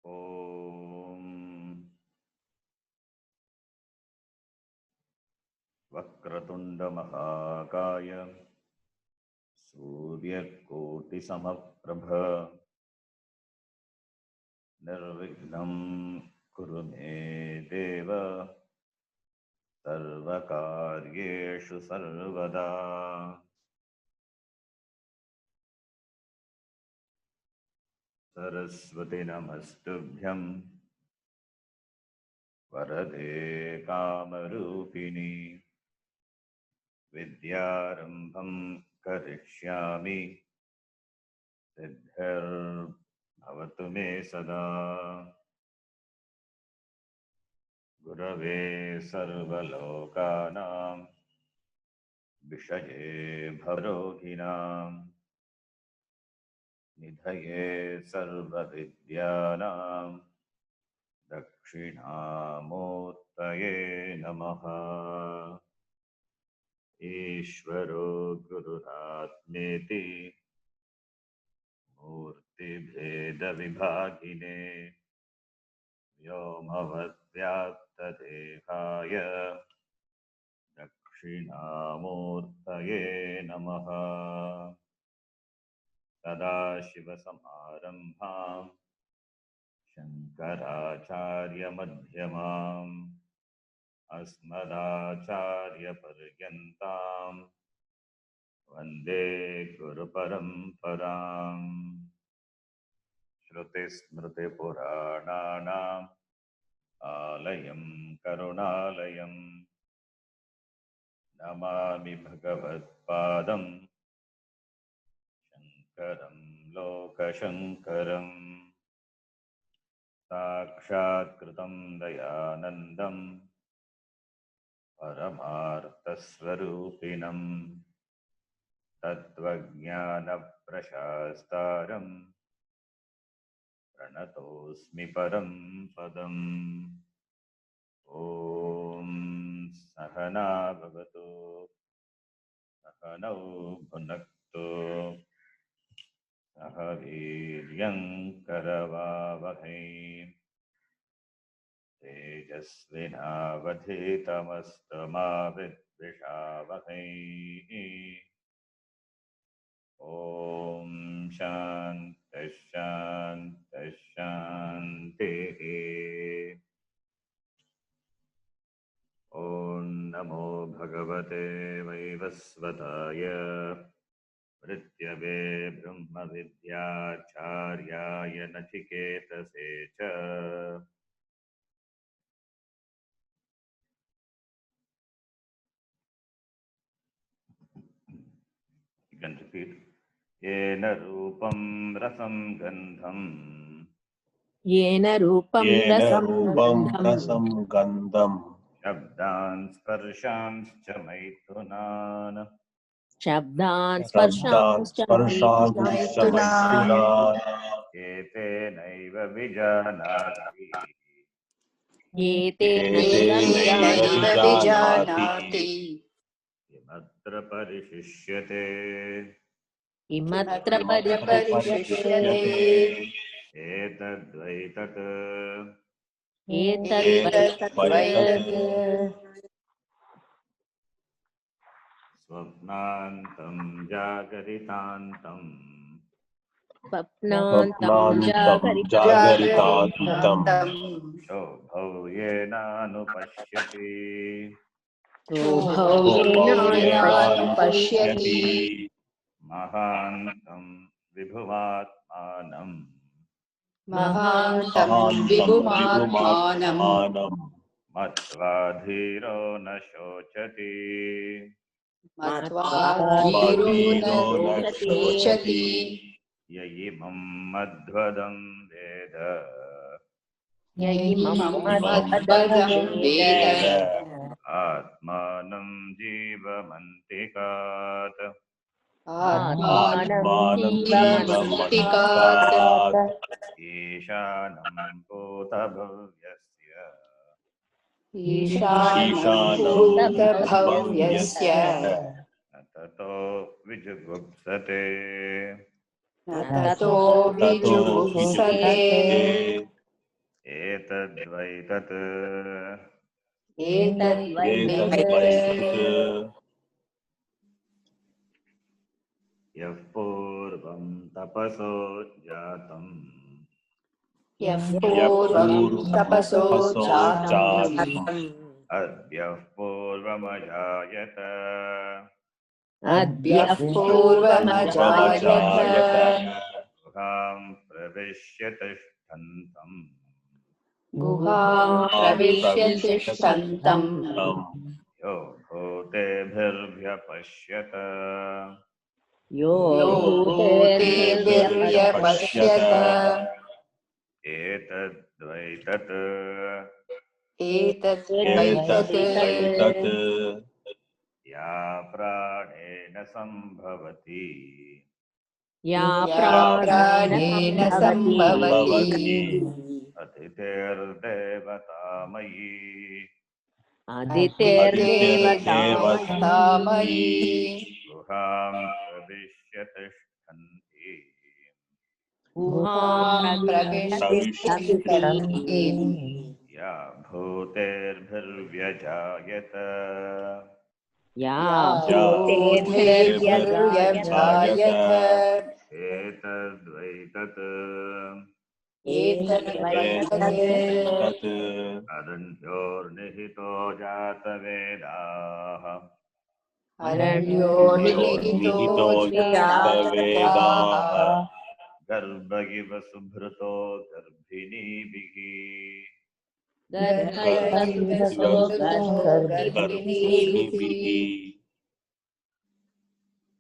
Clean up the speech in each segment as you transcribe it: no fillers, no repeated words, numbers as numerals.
ॐ वक्रतुण्डमहाकाय सूर्यकोटिसमप्रभ निर्विघ्नं कुरु मे देव सर्वकार्येषु सर्वदा। सरस्वती नमस्तुभ्यं वरदे कामरूपिणी विद्यारम्भं करिष्यामि सिद्धिर्भवतु मे सदा। गुरवे सर्वलोकानां विषये भवरोगिणां निधये सर्वविद्यानां दक्षिणामूर्तये नमः। ईश्वरो गुरुरात्मेति मूर्तिभेदविभागिने व्योमवद्व्याप्तदेहाय दक्षिणामूर्तये नमः। सदाशिवसमारम्भां शङ्कराचार्यमध्यमाम् अस्मदाचार्यपर्यन्तां वन्दे गुरुपरम्पराम्। श्रुतिस्मृतिपुराणानाम् आलयं करुणालयं नमामि भगवत्पादं शङ्करं लोकशङ्करम्। साक्षात्कृतं दयानन्दं परमार्थस्वरूपिणं तत्त्वज्ञानप्रशास्तारं प्रणतोऽस्मि परं पदम्। ॐ सहना भवतु सहनौ भुनक्तु सह वीर्यं करवावहै तेजस्विनावधीतमस्तु मा विद्विषावहै। ॐ शान्तिः शान्तिः शान्तिः। ॐ नमो भगवते वैवस्वताय मृत्यवे ब्रह्मविद्याचार्याय नचिकेतसे च। You can repeat. येन रूपं रसं गन्धं येन रूपं रसं गन्धं शब्दान् स्पर्शांश्च मैथुनान् शब्दान् स्पर्शांश्च मैथुनान् एतेनैव विजानाति एतेनैव विजानाति किमत्र परिशिष्यते। किमत्र परिशिष्यते। एतद्वै तत् स्वप्नान्तं जागरितान्तं जागरितान्तं शोभौ येनानुपश्यति। महान्तं विभुमात्मानं मत्वा धीरो न शोचति। य इमं मध्वदं वेद आत्मानं जीवमन्तिकात्। ईशानं भूतभव्यस्य न ततो विजुगुप्सते। एतद्वैतत् एतद्वैतत् यः पूर्वं तपसो जातम् यः पूर्वं तपसो जातम् अद्यः पूर्वमजायत अद्यः पूर्वमजायत गुहां प्रविश्य तिष्ठन्तम् गुहां प्रविश्य प्रविश्यतिष्ठन्तम् तिष्ठन्तम् यो भूतेभिर्व्यपश्यत यो भूतेभिर्व्यपश्यत भूतेर्व्यपश्यत एतद्वैतत् एतद्वैतत् या प्राणेन सम्भवति या प्राणेन प्राणेन सम्भवति भवति अतिथिर्देवतामयी अदितेर्देवतामयी देवतामयी गुहां प्रविश्य तिष्ठन्ति गुहां प्रविशतिष्ठन्ति या भूतेर्भिर्व्यजायत या भूतेर्व्यजायत भूतेर्व्यजायत एतद्वैतत् एतद्वैतत् अदन्योर्निहितो जातवेदाः अरण्यो निहितो निहितो जातवेदाः जातवेदाः गर्भ इव सुभृतो गर्भिणीभिः गर्भैरसो गर्भिणीभिः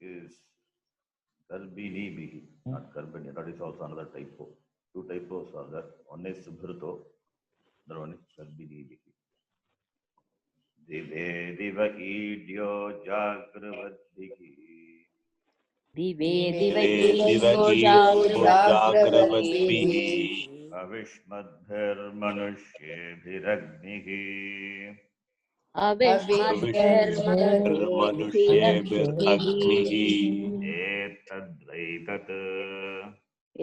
is Garbhinibihi, not Garbhini. That is also another typo. Two typos are there. One is Subhrito, another one is Garbhinibihi. Dive diva idyo jagravadhihi. दिवे दिव दिवैको ईडो जागृवद्भिः जाग्रवद्भिः Avishmadbhirmanushyebhiragnihi. अविष्मद्भिर्मनुष्येभिरग्निभिः मनुष्येभिरग्निः Etadvaitat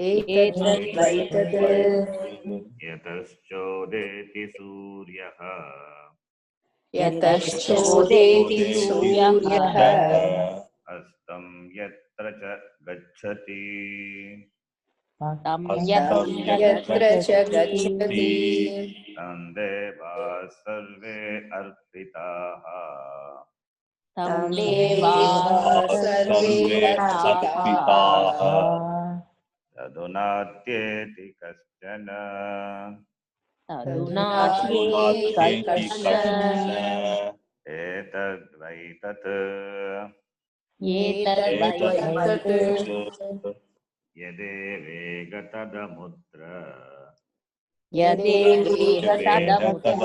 एतद्वैतत् यतश्चोदेति सूर्यः यतश्चोदेति सूर्यः अस्तं यत्र च गच्छति तं अस्तं यत्र च गच्छति गच्छति तं देवाः सर्वे अर्पिताः तं देवाः सर्वे सर्वे अर्पिताः तदुनात्येति कश्चन तदुनात्येति तदुनात्येति कश्चन एतद्वैतत् एतद्वैतत् यदेवेग तदमुत्र यदेवेह तदमुत्र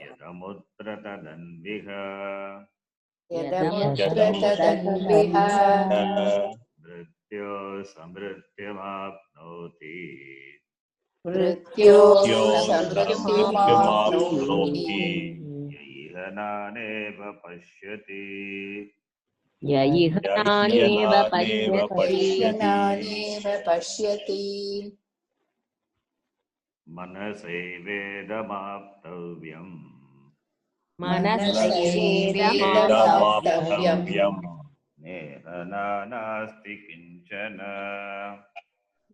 यदमुत्र तदन्विह यदमुत्र तदन्विह मृत्यो समृत्युमाप्नोति मृत्यो समृत्युमाप्नोति समृत्युमाप्नोति यैह नानेव पश्यति यैहनानेव यह्यनानेव पश्यति यह्यनानेव पश्यति मनसैवेदमाप्तव्यम् मनसैवेदमाप्तव्यम् मनसैवेदमाप्तव्यम् नेह नास्ति किञ्चन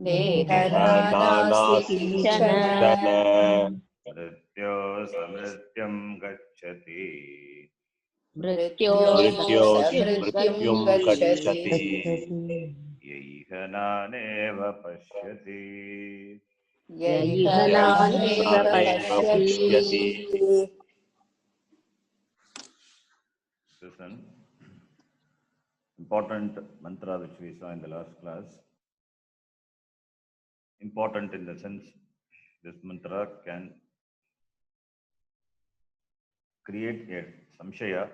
नेह नास्ति नास्ति किञ्चन मृत्यो समृत्युं गच्छति मृत्यो मृत्यो समृत्युं समृत्युं गच्छति गच्छति यैह नानेव पश्यति यैहनानेव पश्यति This is an important mantra which we saw in the last class. Important in the sense this mantra can create a samshaya,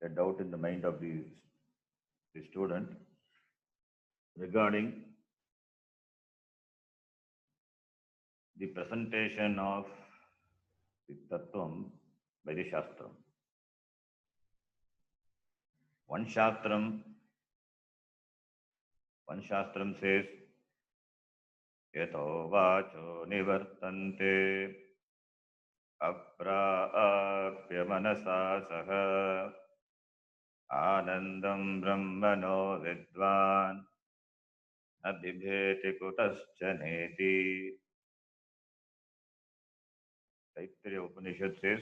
a doubt in the mind of the student regarding the presentation of the Tattvam by the Shastram. One Shastram says यतो वाचो निवर्तन्ते अप्राप्य मनसा सह आनन्दं ब्रह्मणो विद्वान् न बिभेति कुतश्च नेति. Taittiriya Upanishad says,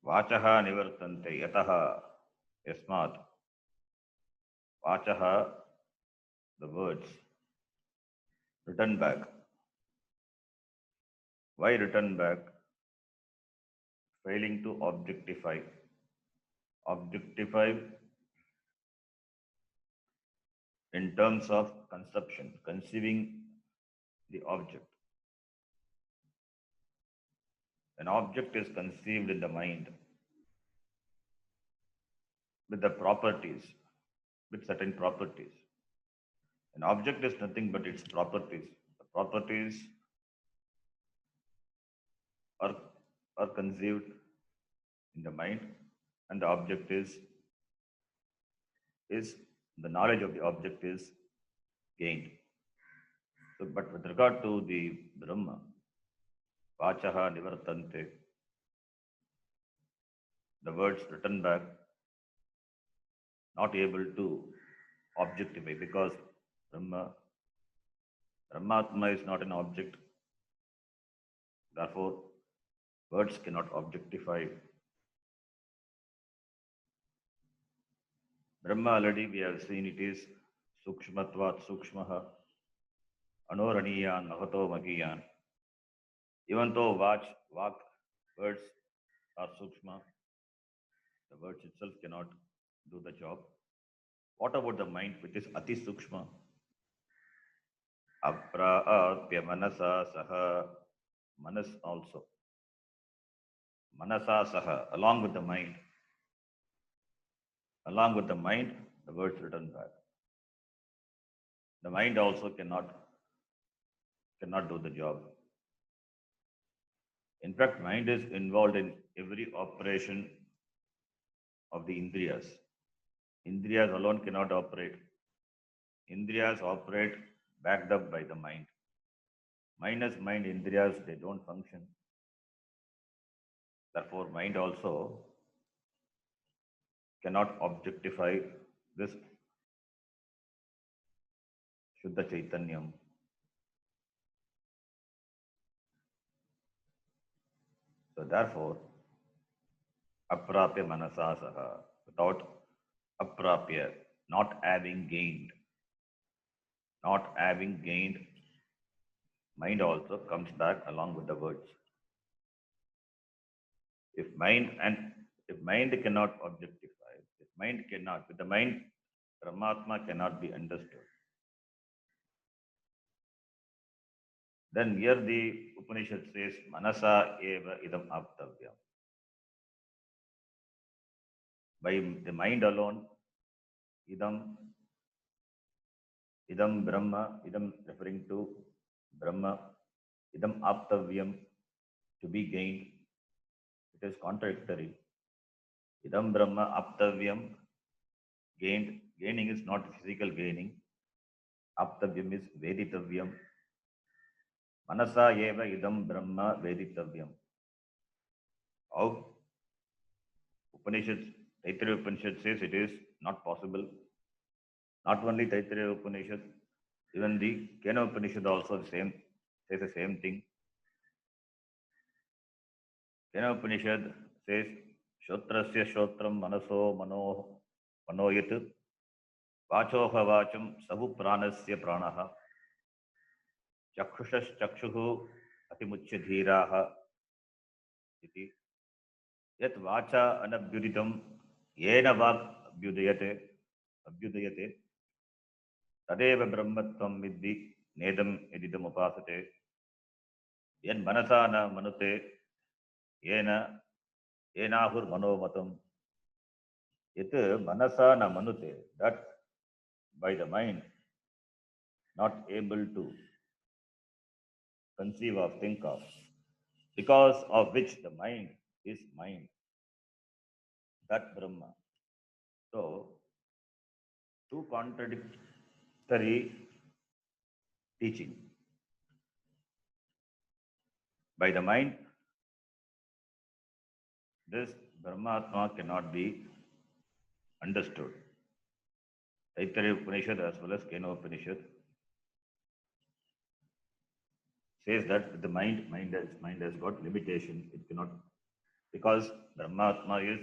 Vachaha nivartante yataha yasmat. Vachaha, the words, return back. Why return back? Failing to objectify. Objectify in terms of conception, conceiving the object. An object is conceived in the mind with the properties, with certain properties. An object is nothing but its properties. The properties are conceived in the mind, and the object is the knowledge of the object is gained. So, but with regard to the Brahma, Vachaha nivartante, the words return back, not able to objectify, because Brahmatma is not an object. Therefore, words cannot objectify. Brahma already we have seen it is Sukshmatvat Sukshmaha, Anoraniyan Mahato Magiyan. Even though words are Sukshma, the words itself cannot do the job. What about the mind, which is Ati Sukshma? Aprapya Manasa Saha, Manas also. Manasa Saha, along with the mind. Along with the mind, the words return back. The mind also cannot do the job. In fact, mind is involved in every operation of the Indriyas. Indriyas alone cannot operate. Indriyas operate backed up by the mind. Minus mind, Indriyas, they don't function. Therefore, mind also cannot objectify this Shuddha Chaitanyam. So therefore, Aprapya Manasa Saha, without Aprapya, not having gained, mind also comes back along with the words. If mind cannot objectify, with the mind, Brahmatma cannot be understood. Then here the Upanishad says, Manasa eva idam aptavyam. By the mind alone, idam Brahma, idam referring to Brahma, idam aptavyam, to be gained. It is contradictory. Idam Brahma aptavyam, gained. Gaining is not physical gaining. Aptavyam is veditavyam. Manasa eva idam Brahma veditavyam. How Taittiriya Upanishad says it is not possible. Not only Taittiriya Upanishad, even the Kaṭhopaniṣat also says the same thing. Kaṭhopaniṣat says, Shotrasya Shotram Manaso Manoyat Vachoha Vacham Sahu Pranasya Pranaha Chakshushash Chakshuhu Atimuchya Dhiraha iti Yat Vacha Anabhyuditam Yena Vak Abhyudayate Tadeva Brahmatvam Vidhi Nedam Edidam Upasate Yen Manasa na Manute Yenahur Manomatam Yet Manasa na Manute, that by the mind not able to conceive of, think of, because of which the mind is mind, that Brahma. So two contradictory teaching. By the mind, this Brahmatma cannot be understood. Taittiriya Upanishad as well as Kaṭhopaniṣat says that the mind has got limitation. It cannot, because Brahmatma is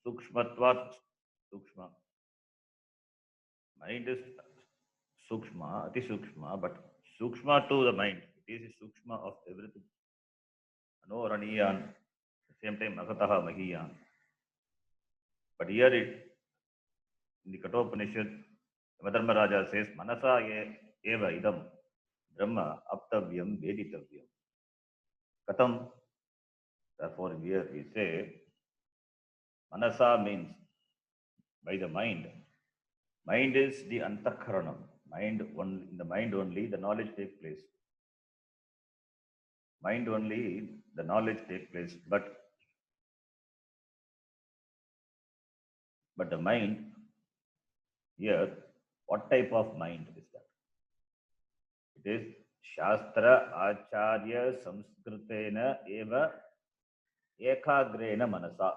Sukshmatvat Sukshma. Mind is Sukshma, Ati Sukshma, but Sukshma to the mind. It is a Sukshma of everything. Anoraniyan, at the same time Magataha Mahiyan. But here in the Kaṭhopaniṣat, Yamadharma Raja says, Manasa eva idam Brahma aptavyam veditavyam. Katam, therefore here we say, Manasa means by the mind. Mind is the antakaranam. In the mind only the knowledge takes place. Mind only the knowledge takes place. But the mind here, what type of mind is that? It is Shastra Acharya Samskritena Eva Ekagrena Manasa.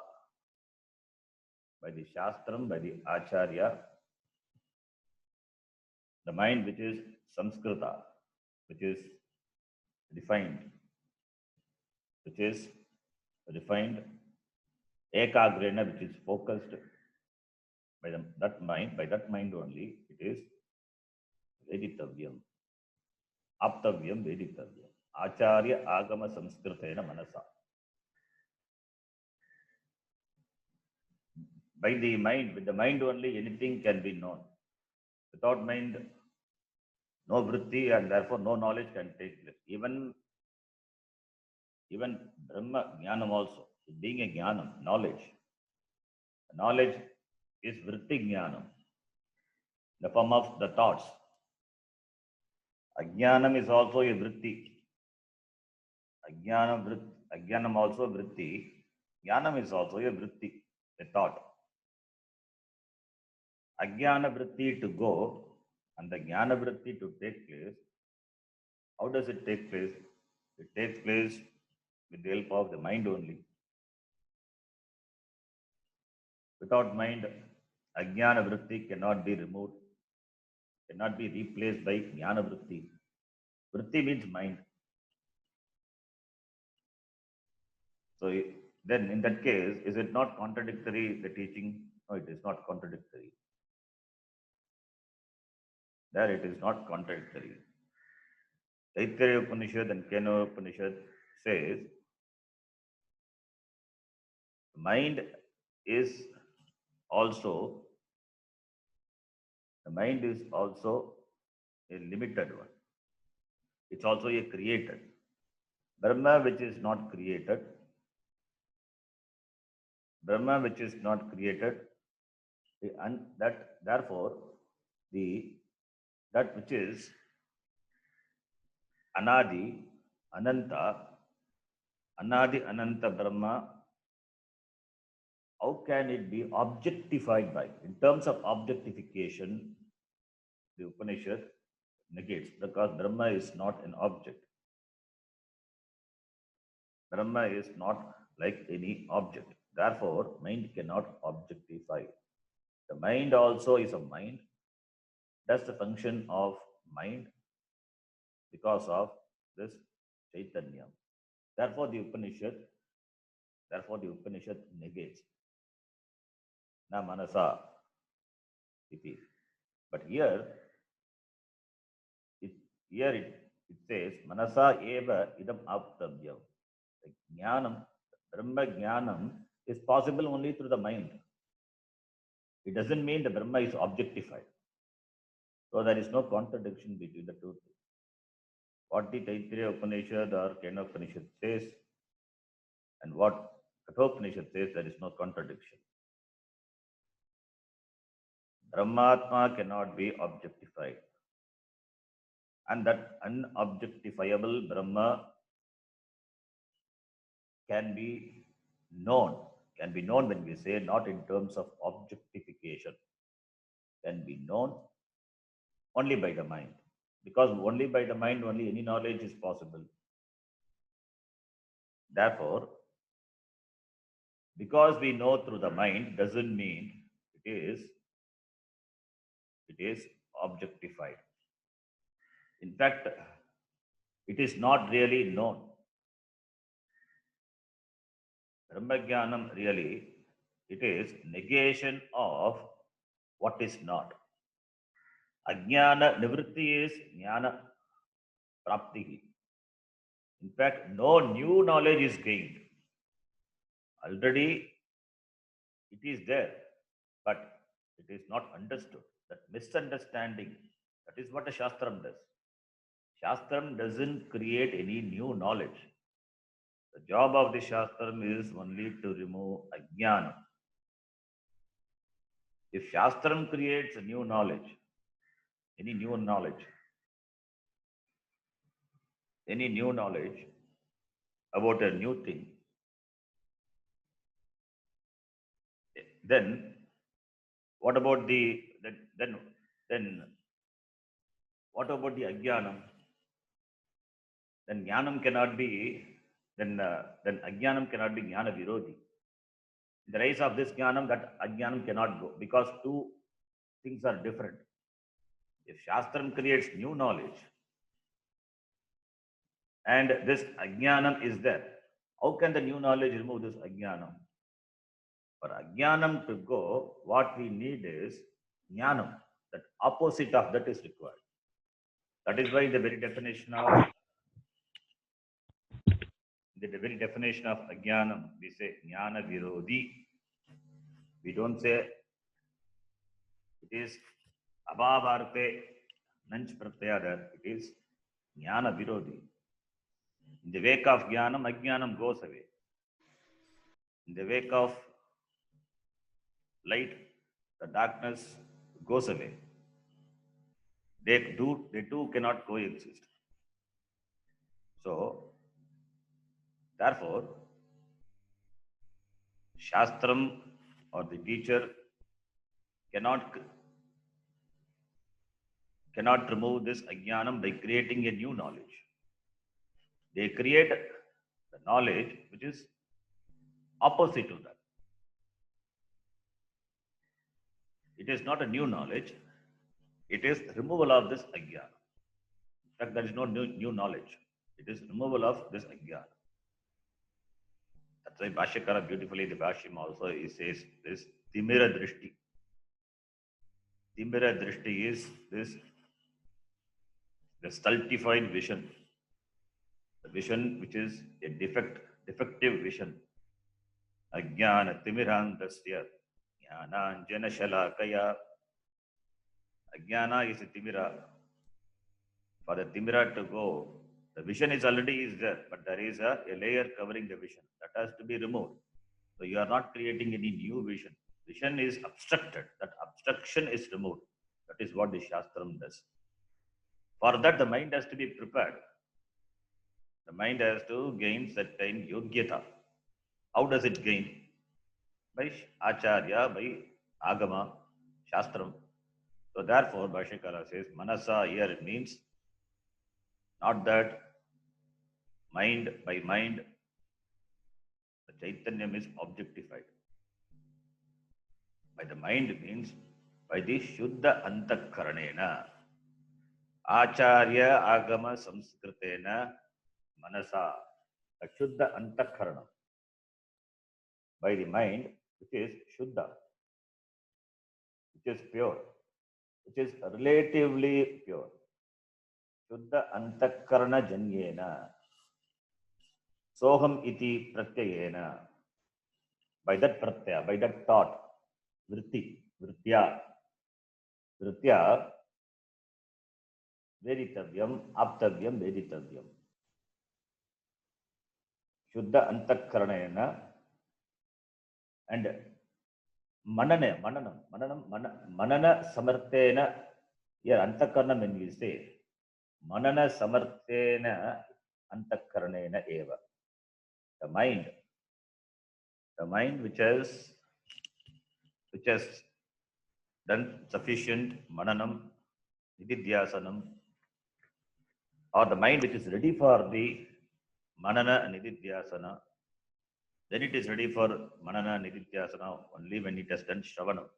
By the Shastram, by the Acharya, the mind which is Samskrita, which is refined, Ekagrena, which is focused by that mind only, it is Veditavyam. Aptavyam Veditavyam. Acharya Agama Samskritena Manasa. With the mind only anything can be known. Without mind, no vritti and therefore no knowledge can take place. Even Brahma Jnanam also, being a Jnanam, knowledge. Knowledge is vritti Jnanam, the form of the thoughts. Ajnanam is also a vritti. Ajnanam also vritti. Jnanam is also a vritti, a thought. Ajnana vritti to go and the Jnana vritti to take place. How does it take place? It takes place with the help of the mind only. Without mind, Ajnana vritti cannot be removed, cannot be replaced by Jnana vritti. Vritti means mind. So then in that case, is it not contradictory, the teaching? No, it is not contradictory. There it is not contradictory. Taittiriya Upanishad and Kaṭhopaniṣat says, mind is also a limited one. It's also a created. Brahma which is not created, and that therefore that which is Anadi, Ananta Brahma, how can it be objectified by? In terms of objectification, the Upanishad negates, because Brahma is not an object. Brahma is not like any object. Therefore, mind cannot objectify. The mind also is a mind. That's the function of mind because of this Chaitanya. Therefore, the Upanishad negates. Na manasa iti. But here it says manasa eva idam aptavyam. Jnanam, Brahma Jnanam is possible only through the mind. It doesn't mean the Brahma is objectified. So there is no contradiction between the two things. What the Taittiriya Upanishad or Kaṭhopaniṣat says and what Kaṭhopaniṣat says, there is no contradiction. Brahmatma cannot be objectified. And that unobjectifiable Brahma can be known when we say not in terms of objectification. can be known only by the mind. Because only by the mind, only any knowledge is possible. Therefore, because we know through the mind doesn't mean it is objectified. In fact, it is not really known. Brahmagyanam really, it is negation of what is not. Ajnana nivritti is jnana prapti. In fact, no new knowledge is gained. Already it is there, but it is not understood. That misunderstanding, that is what a Shastram does. Shastram doesn't create any new knowledge. The job of the Shastram is only to remove Ajnana. If Shastram creates a new knowledge, any new knowledge about a new thing, then what about the then what about the Ajnanam? Then Jnanam cannot be then Ajnanam cannot be Jnana Virodhi. In the rise of this Jnanam, that Ajnanam cannot go because two things are different. If Shastram creates new knowledge and this Ajnanam is there, how can the new knowledge remove this Ajnanam? For Ajnanam to go, what we need is Jnanam. That opposite of that is required. That is why the very definition of Ajnanam, we say Jnana Virodhi. We don't say it is abhavarte nanch pratyaya there. It is Jnana Virodhi. In the wake of Jnanam, Ajnanam goes away. In the wake of light, the darkness goes away. They two cannot coexist. So, therefore, Shastram or the teacher cannot remove this Ajnanam by creating a new knowledge. They create the knowledge which is opposite to that. It is not a new knowledge. It is removal of this Ajnana. In fact, there is no new knowledge. It is removal of this Ajnana. That's why Bhashyakara beautifully, the Bhashyam also, he says this Timira Drishti. Timira Drishti is the stultified vision. The vision which is a defective vision. Ajnana Timirandasya Jnananjana Shalakaya. Ajnana is a Timira. For the Timira to go, the vision is already there, but there is a layer covering the vision. That has to be removed. So you are not creating any new vision. Vision is obstructed. That obstruction is removed. That is what the Shastram does. For that, the mind has to be prepared. The mind has to gain certain yogyata. How does it gain? By Acharya, by Agama, Shastram. So therefore, Bhashyakara says, Manasa here it means not that mind by mind, the Chaitanyam is objectified. By the mind means by the Shuddha Antakaranena. Acharya Agama Samskritena Manasa. The Shuddha Antakarana. By the mind, which is Shuddha, which is pure, which is relatively pure. Shuddha Antakarana Janyena. Soham iti pratyayena. By that pratyaya, by that thought, vritti, vritya, veditavyam, aptavyam, veditavyam. Shuddha Antakaranena and manana samarthena. Here Antakaranam when we say manana samarthena antakaranena eva. The mind which has done sufficient mananam, nididhyasanam, or the mind which is ready for the manana and nididhyasana, then it is ready for manana and nididhyasana only when it has done shravanam.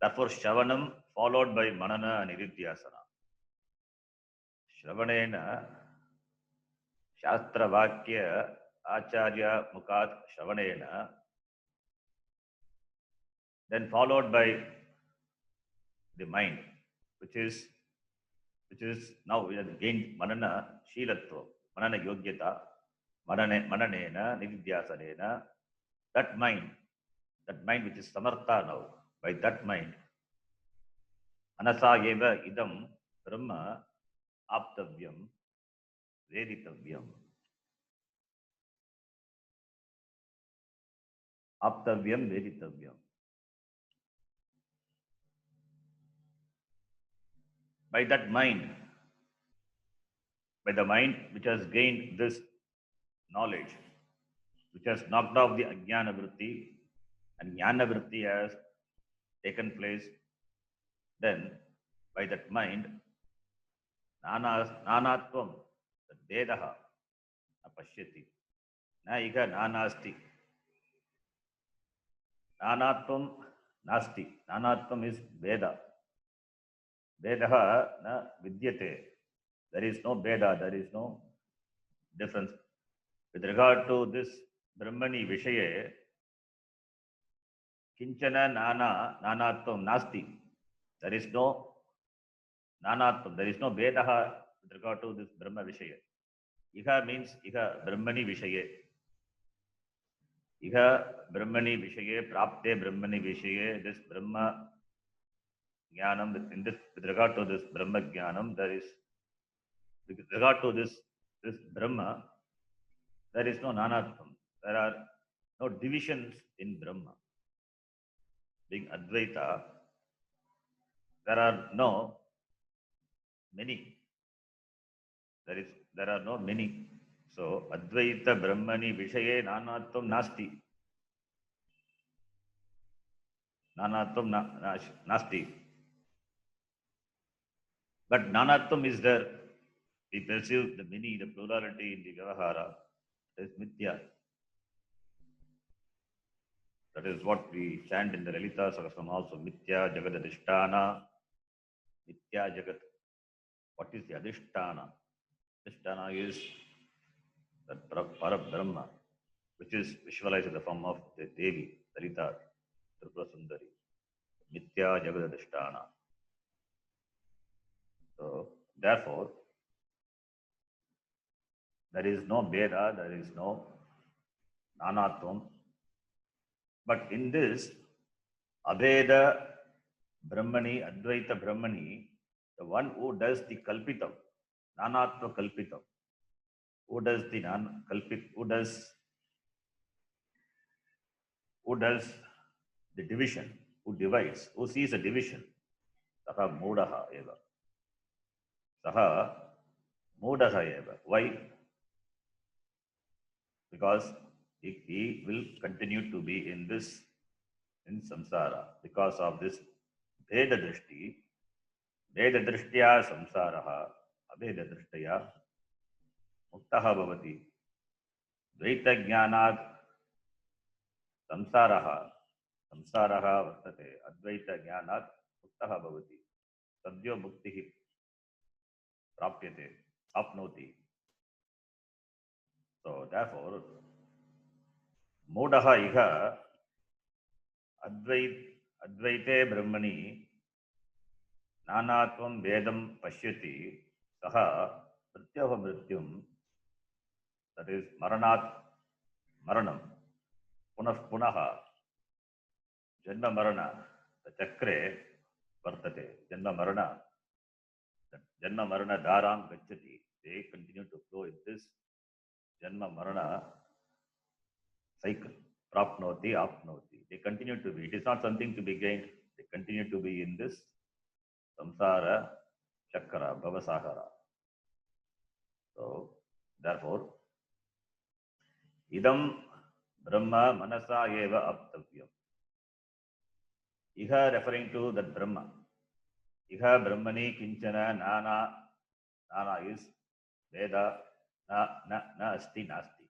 Therefore, shravanam followed by manana and nididhyasana. Shravanena Shastra Vakya Acharya Mukat Shravanena, then followed by the mind, which is now we have gained manana shilatva, manana yogyata, mananena nididhyasanena. That mind which is samartha now, by that mind, anasa eva idam brahma aptavyam veditavyam. Aptavyam veditavyam. By that mind, by the mind which has gained this knowledge, which has knocked off the ajnana vritti, and jnana vritti has taken place, then by that mind, nanatvam, the vedaha, apashyati, na iga nanasti. Nanatvam nasti. Nanatvam is veda. Vedaha na vidyate. There is no veda, there is no difference. With regard to this Brahmani Vishaye, Kinchana Nanatvam Nasti. There is no Nanatvam, there is no Vedaha with regard to this Brahma Vishaye. Iha means Iha Brahmani Vishaye. Iha Brahmani Vishaye, Prapte Brahmani Vishaye, this Brahma Jnanam, with regard to this Brahma Jnanam, there is, with regard to this Brahma, there is no Nanatvam. There are no divisions in Brahma. Being Advaita, there are no many. There are no many. So Advaita Brahmani Vishaye Nanatvam Nasti. Nanatvam Nasti. But Nanatvam is there. We perceive the many, the plurality in the Vyavahara. That is Mithya. That is what we chant in the Lalita Sahasranam also. Mithya Jagat Adhisthana. Mithya Jagat. What is the Adhisthana? Adhisthana is that Parabrahma, which is visualized in the form of the Devi, Lalita, Tripura Sundari. Mithya Jagat Adhisthana. So, therefore, there is no Veda, there is no Nanatvam. But in this, Abheda Brahmani, Advaita Brahmani, the one who does the Kalpitam, Nanatva Kalpitam, who does the who does the division, who divides, who sees a division, Saha Mudaha Eva. Saha Mudaha Eva. Why? Because he will continue to be in samsara because of this Veda Drishti. Veda Drishtya samsaraha, Aveda Drishtya muktaha bhavati. Dvaita jnanad samsaraha vartate. Advaita jnanad muktaha bhavati. Sadhyo muktihi prapyate, apnoti. So therefore, Mudaha iha Advaite Brahmani Nanatvam Vedam Pashyati Saha Mrityaha Mrityum, that is Maranat Maranam Punaha Janma Marana, the Chakre Vartate, Janma Marana Dharam Gachati. They continue to flow in this Janma Marana cycle. Prapnoti, apnoti. They continue to be. It is not something to be gained. They continue to be in this samsara chakra, bhavasahara. So, therefore, idam brahma manasa eva aptavyam. Iha referring to that Brahma. Iha Brahmani Kinchana Nana. Nana is Veda. Na asti nasti.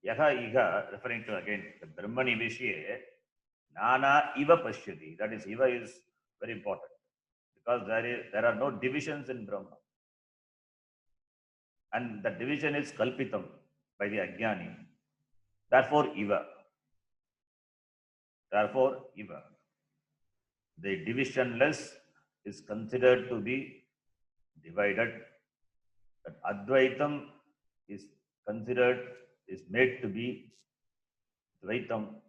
Yaha Iha referring to again the Brahmani Vishye. Nana Iva Pashyati. That is, Iva is very important because there are no divisions in Brahma. And the division is kalpitam by the Ajnani. Therefore, Iva. The divisionless is considered to be divided. But Advaitam is made to be Dvaitam,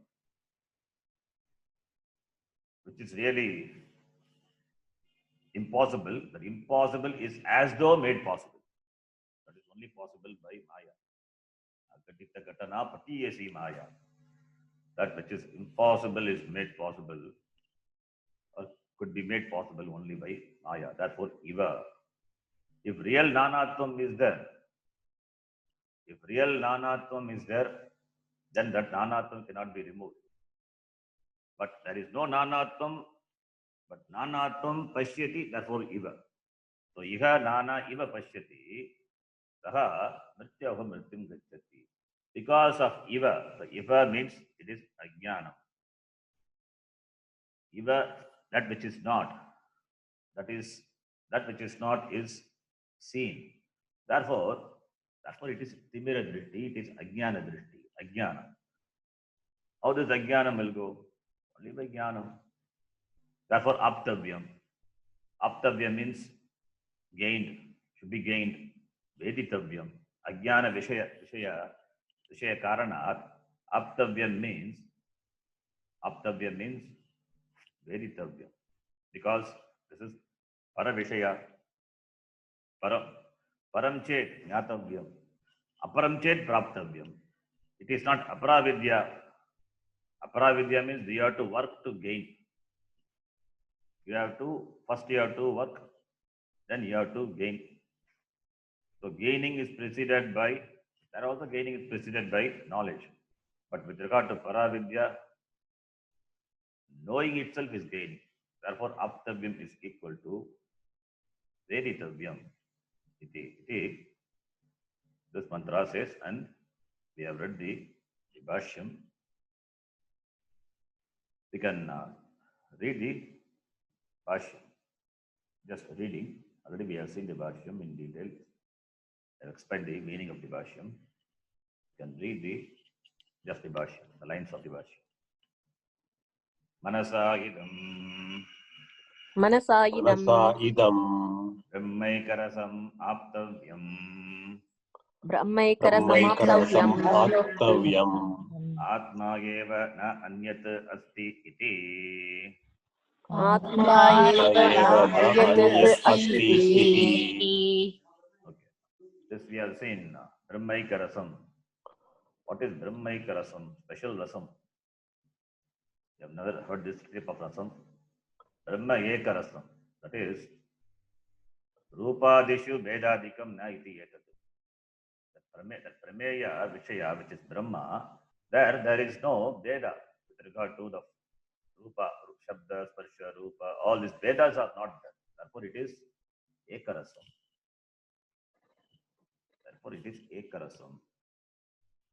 which is really impossible. But impossible is as though made possible. That is only possible by Maya. Agatita Gatana Patiyasi Maya. That which is impossible is made possible, or could be made possible only by Maya. Therefore, Iva. If real Nanatvam is there, then that Nanatvam cannot be removed. But there is no Nanatvam, but Nanatvam Pashyati, therefore Iva. So, Iha Nana Iva Pashyati, Saha Mrityaha Mrityam Gacchati. Because of Iva, the Iva means it is Ajnanam. Iva, that which is not, that which is not is seen. Therefore it is Timira Drishti, it is Ajnana Drishti, Ajnana. How does Ajnanam will go? Only by Jnanam. Therefore, Aptavyam. Aptavyam means gained, should be gained. Veditavyam. Ajnana Vishaya Karanat. Aptavyam means Veditavyam. Because this is Paravishaya. Param chet Jnatavyam. Aparam chet Praptavyam. It is not Aparavidya. Aparavidya means you have to work to gain. First you have to work, then you have to gain. So gaining is preceded by knowledge. But with regard to Paravidya, knowing itself is gaining. Therefore, Aptavyam is equal to Veditavyam. This mantra says, and we have read the Bhashyam. We can read the Bhashyam. Just reading. Already we have seen the Bhashyam in detail. I have explained the meaning of the Bhashyam. You can read the Bhashyam, the lines of the Bhashyam. Manasa idam Brahmaikarasam aptavyam Atma eva na anyat asti iti. Atma eva anyat asti iti. Okay. This we have seen Brahmaikarasam. What is Brahmaikarasam? Special rasam. You have never heard this type of rasam. Brahma Ekarasam. That is Rupadishu Vedadikam na iti etat. That Prameya Vishaya, which is Brahma, there is no Veda with regard to the Rupa, Shabda, Sparsha, Rupa, all these Vedas are not there. Therefore, it is Ekarasam.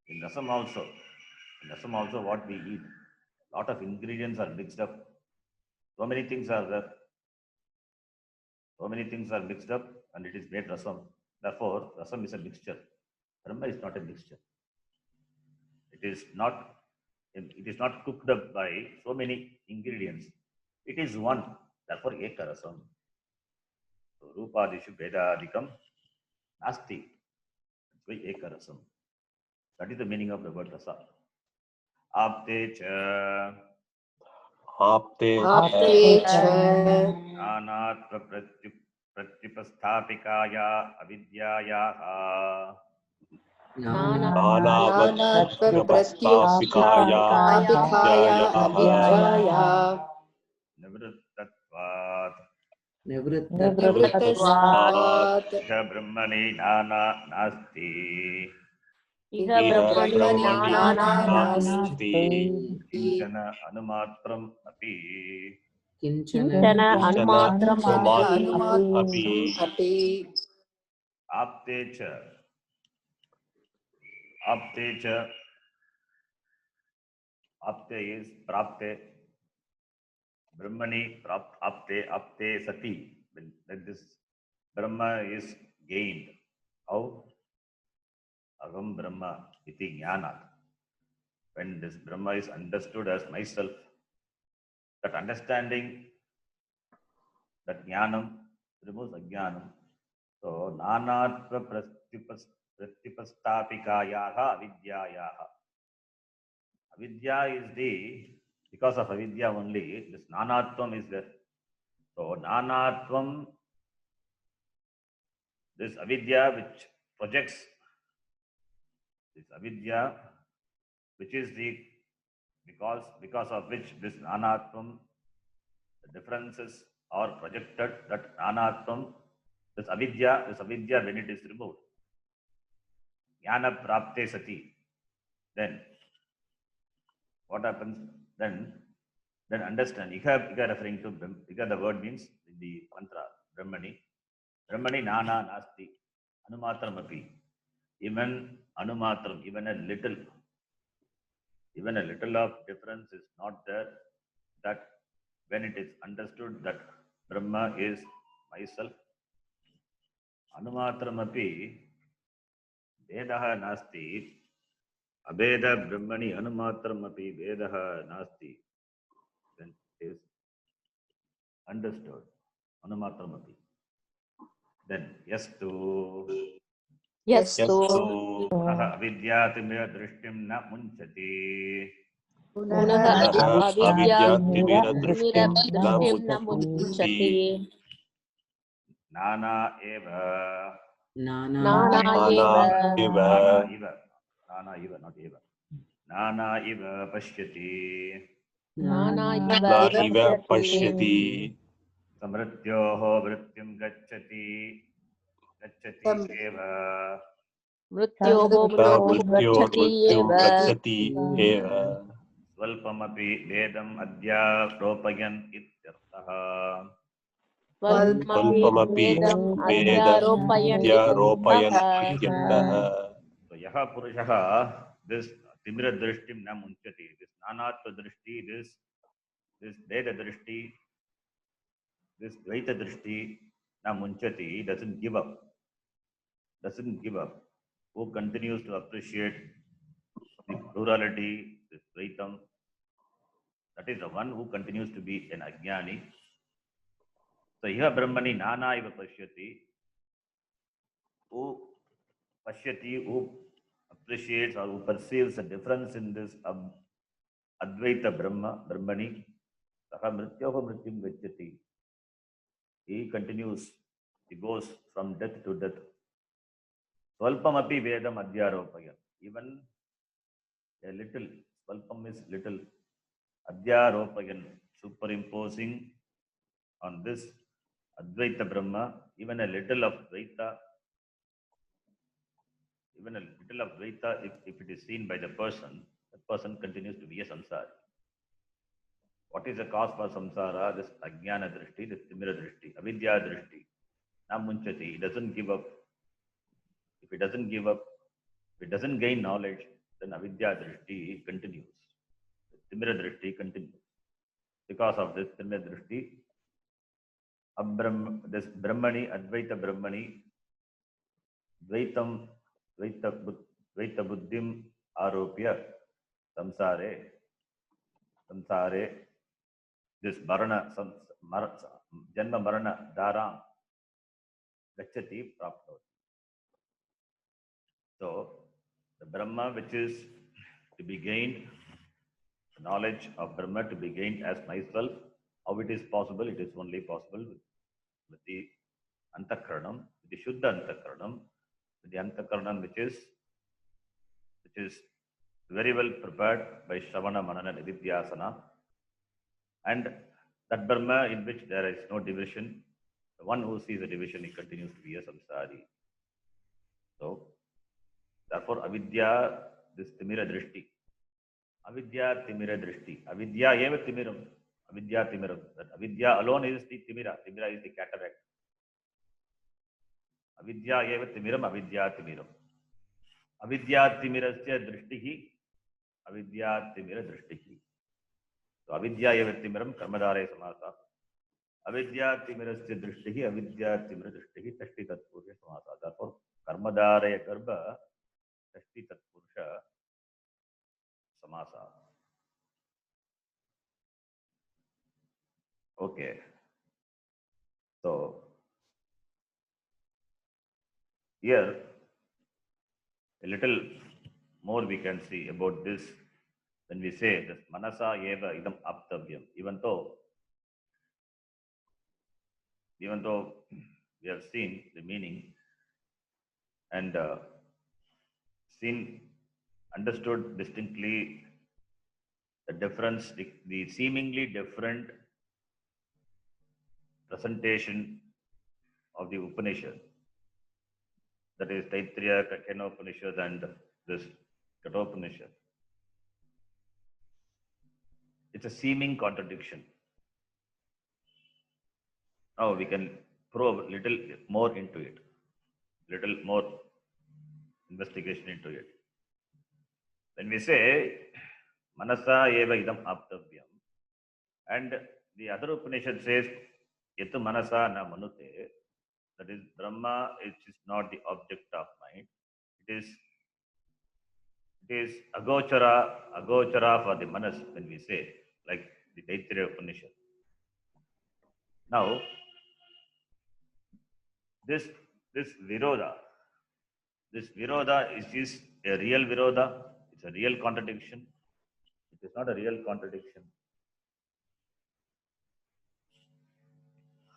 In Rasam also, what we eat, lot of ingredients are mixed up. So many things are there. And it is made Rasam. Therefore, Rasam is a mixture. Brahma is not a mixture. It is not cooked up by so many ingredients. It is one. Therefore, Ekarasam. So, Rupadishu Vedadikam Nasti. That's why Ekarasam. That is the meaning of the word Rasa. Apte cha. Nanat pratyupasthapikaya avidyaya. Nanat pratyupasthapikaya avidyaya. Nivrittatvat Nivrittasvat Brahmani nana nasti. इह इह ब्रह्मणि ब्रह्मणि नानास्ति नानास्ति किञ्चन अनुमात्रम् अपि किञ्चन किञ्चन किञ्चन अनुमात्रम् अनुमात्रम् अपि अपि अपि आप्ते च आप्ते is प्राप्ते brahmani apte sati when this brahma is gained how aham brahma iti jnana when this brahma is understood as myself that understanding that jnanam removes ajnanam so nanatva pratyupastapikayaha avidyayaha avidya is the because of avidya only this nanatvam is there so nanatvam this avidya which projects this avidya which is the because of which this nanatvam the differences are projected that nanatvam this avidya when it is removed jnana prapte sati then what happens then understand ika referring to ika the word means in the mantra brahmani nana nasti anumatram api even anumatram even a little of difference is not there that when it is understood that brahma is myself anumatram api vedah nasti abeda brahmani anumatram api vedah nasti then it is understood anumatram api then yastu यस्तु यस्तु पुनः अविद्यातिमिर दृष्टिं न मुञ्चति पुनः पुनः अविद्यातिमिरदृष्टिं अविद्यातिमिरदृष्टिं न न मुञ्चति मुञ्चति नाना एव नाना नाना नाना एव इव नाना इव not एव नाना इव पश्यति नाना इव न इव पश्यति पश्यति समृत्योः वृत्तिं गच्छति एव मृत्योः स मृत्युं गच्छति मृत्योर्मृत्युं एव गच्छति एव स्वल्पमपि भेदम् अध्यारोपयन् इत्यर्थः स्वल्पमपि स्वल्पमपि भेदम् अध्यारोपयन् भेदमध्यारोपयन् इत्यर्थः इत्यर्थः So yaha purushaha this timira drishtim na munchati this nanatva drishti this veda drishti this dvaita drishti na munchati doesn't give up who continues to appreciate the plurality this dvaitam that is the one who continues to be an ajnani so iha brahmani nana iva who who appreciates or who perceives a difference in this Advaita Brahmani, Saha Mrityoho Mrityum Gacchati. He continues, he goes from death to death. Swalpamapi Vedam Adhyaropaya. Even a little, Swalpam is little, Adhyaropayan, superimposing on this Advaita Brahma, even a little of Dvaita, if it is seen by the person, that person continues to be a samsari. What is the cause for samsara? This ajnana drishti, this timira drishti, avidya drishti. Namunchati, he doesn't give up. If he doesn't give up, if he doesn't gain knowledge, then avidya drishti continues. Timira drishti continues. Because of this timira drishti, this brahmani, advaita brahmani, dvaitam, dvaita buddhim aropya, samsare, this janma marana dharam, gacchati prapto. So, the Brahma which is to be gained, the knowledge of Brahma to be gained as myself, how it is possible? It is only possible with the Antakaranam, with the Shuddha Antakaranam, with the Antakaranam which is very well prepared by Shravana Manana Nididhyasana, and that Brahma in which there is no division, the one who sees a division, he continues to be a samsari. So, Therefore, avidya, this timira drishti. Avidya timira drishti. Avidya eva timiram. Avidya timiram. That avidya alone is the timira. Timira is the cataract. Avidya eva timiram, avidya timiram. Avidya timirasya drishtihi. Avidya timira drishtihi. So avidya eva timiram karmadare samasa. Avidya timirasya drishtihi, avidya timira drishtihi, tashti tatpurya samasa. Therefore, karmadare garbha, tashti tatpurusha samasa. Okay. So here a little more we can see about this when we say this manasa eva idam aptavyam. Even though we have seen the meaning and understood distinctly the difference, the seemingly different presentation of the Upanishad, that is Taittiriya, Kaṭhopaniṣat, and this Kaṭhopaniṣat. It's a seeming contradiction. Now we can probe a little more into it, little more investigation into it. When we say Manasa eva idam aptavyam, and the other Upanishad says Yatu Manasa na manute, that is Brahma, it is not the object of mind. It is agochara for the manas when we say, like the Taittiriya Upanishad. Now, this viroda is a real viroda. It's a real contradiction. It is not a real contradiction.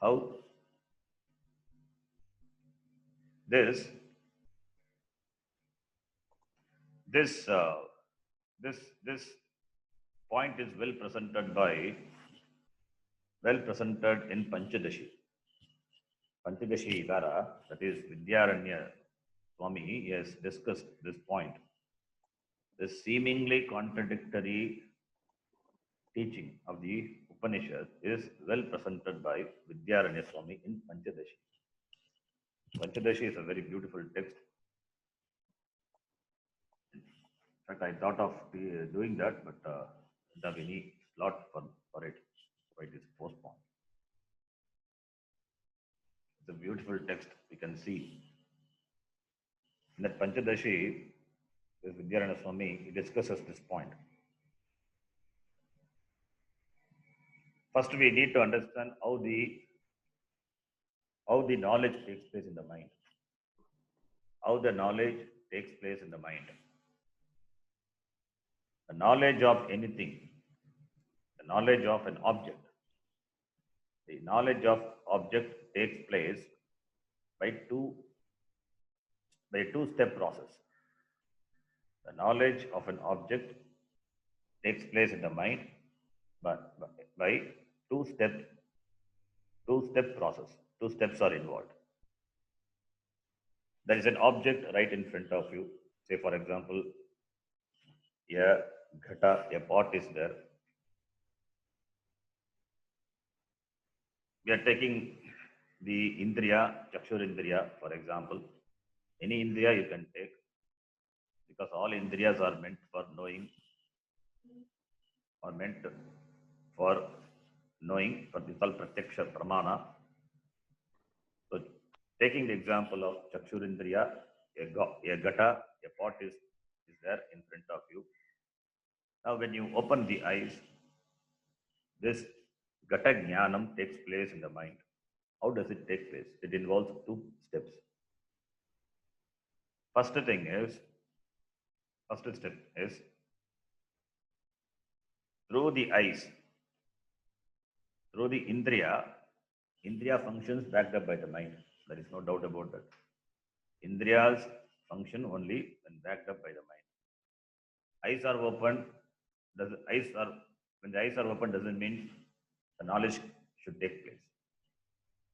How? This point is well presented in Panchadashi. Panchadashi Igara, that is Vidyaranya Swami, has discussed this point. This seemingly contradictory teaching of the Upanishad is well presented by Vidyaranya Swami in Panchadashi. Panchadashi is a very beautiful text. In fact, I thought of doing that, but don't have any slot for it. So it is postponed. It's a beautiful text. We can see. In that Panchadashi, with Vidyaranya Swami, he discusses this point. First, we need to understand how the knowledge takes place in the mind. How the knowledge takes place in the mind. The knowledge of anything, the knowledge of an object. The knowledge of object takes place by two-step process. The knowledge of an object takes place in the mind by two-step process. Two steps are involved. There is an object right in front of you. Say, for example, a pot is there. We are taking the Indriya, Chakshur Indriya, for example. Any Indriya you can take, because all Indriyas are meant for knowing, for this all Pratyaksha Pramana. So, taking the example of Chakshur Indriya, a Ghata, a pot is there in front of you. Now, when you open the eyes, this Ghata Jnanam takes place in the mind. How does it take place? It involves two steps. First step is through the eyes, through the Indriya functions backed up by the mind. There is no doubt about that. Indriyas function only when backed up by the mind. Eyes are open. When the eyes are open doesn't mean the knowledge should take place.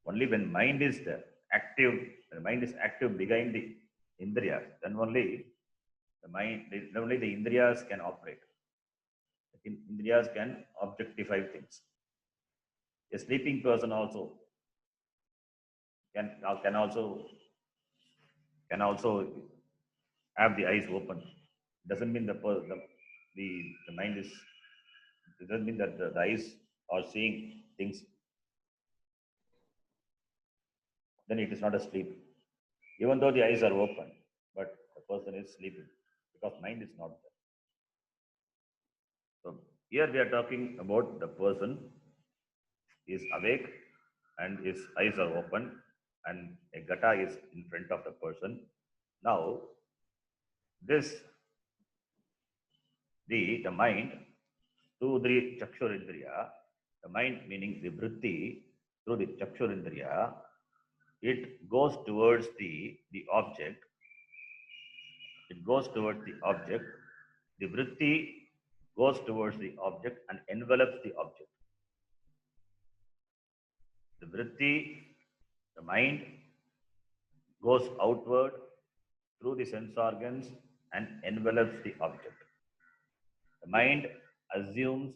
Only when mind is there, active, when mind is active behind the Indriyas, then only The mind, only the Indriyas can operate. The Indriyas can objectify things. A sleeping person also can also have the eyes open. Doesn't mean the mind is. It doesn't mean that the eyes are seeing things. Then it is not a sleep. Even though the eyes are open, but the person is sleeping because mind is not there. So here we are talking about the person is awake and his eyes are open and a gata is in front of the person. Now, this, the mind, through the chakshurindriya, the mind meaning the vritti, through the chakshurindriya, it goes towards the object. It goes towards the object. The vritti goes towards the object and envelops the object. The vritti, the mind, goes outward through the sense organs and envelops the object. The mind assumes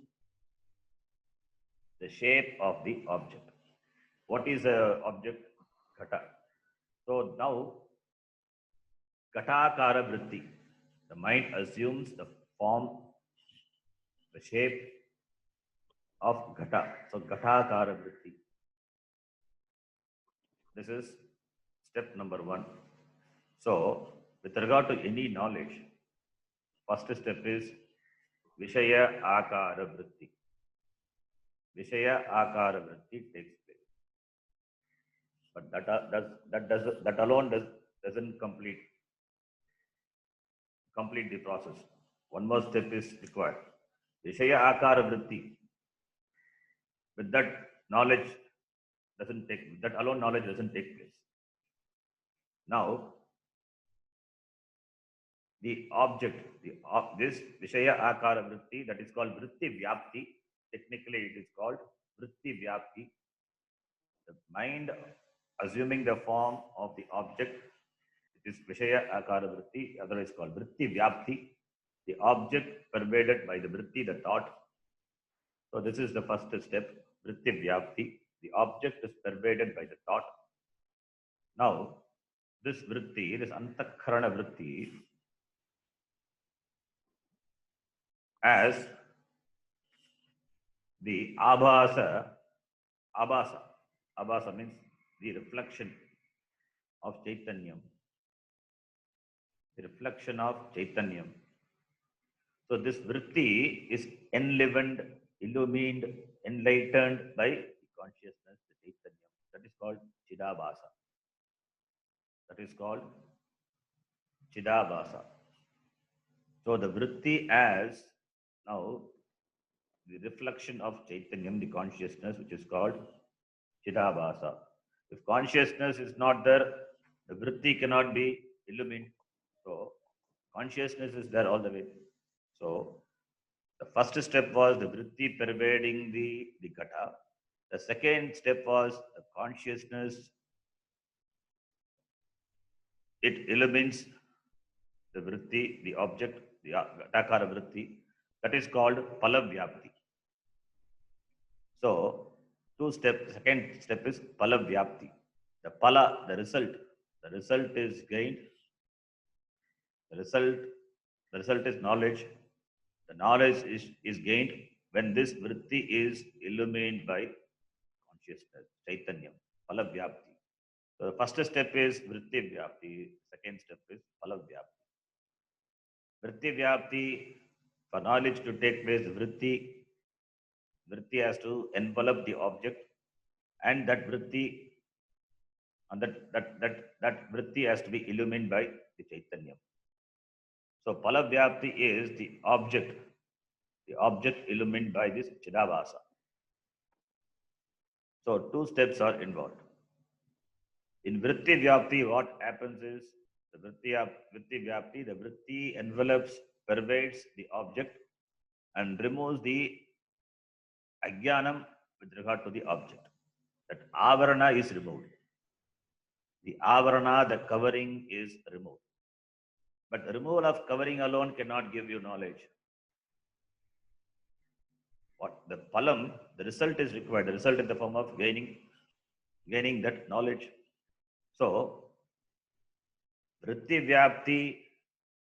the shape of the object. What is the object? Ghata. So now, Ghatakara vritti. The mind assumes the form, the shape of Ghata. So Ghatakara vritti. This is step number 1. So, with regard to any knowledge, first step is Vishaya Akara vritti. Vishaya Akara vritti takes place. But that alone doesn't complete the process. One more step is required. Vishaya Akara vritti. With that knowledge that alone knowledge doesn't take place. Now, the object, this Vishaya Akara vritti, that is called vritti vyapti. Technically, it is called vritti vyapti. The mind assuming the form of the object, it is Vishaya Akara vritti, otherwise called vritti vyapti. The object pervaded by the vritti, the thought. So this is the first step, vritti vyapti. The object is pervaded by the thought. Now, this vritti, this antakarana vritti, as the abhasa means the reflection of Chaitanyam. The reflection of Chaitanyam. So this vritti is enlivened, illumined, enlightened by the consciousness, the Chaitanyam. That is called Chidabhasa. That is called Chidabhasa. So the vritti as now the reflection of Chaitanyam, the consciousness, which is called Chidabhasa. If consciousness is not there, the vritti cannot be illumined. So consciousness is there all the way. So the first step was the vritti pervading the ghata. The second step was the consciousness. It illumines the vritti, the object, the ghatakara vritti. That is called palavyapti. So, second step is palavyapti. The pala, the result is gained. The result is knowledge. The knowledge is gained when this vritti is illumined by consciousness, chaitanyam, palavyapti. So the first step is vritti vyapti. Second step is palavyapti. Vritti vyapti, for knowledge to take place, vritti has to envelop the object, and that vritti that vritti has to be illumined by the chaitanyam. So palavyapti is the object illumined by this chidabhasa. So two steps are involved. In vritti vyapti, what happens is the vritti vyapti, the vritti envelops, pervades the object and removes the ajnanam with regard to the object. That avarana is removed. The avarana, the covering is removed. But removal of covering alone cannot give you knowledge. What the palam, the result is required. The result in the form of gaining that knowledge. So, vritti vyapti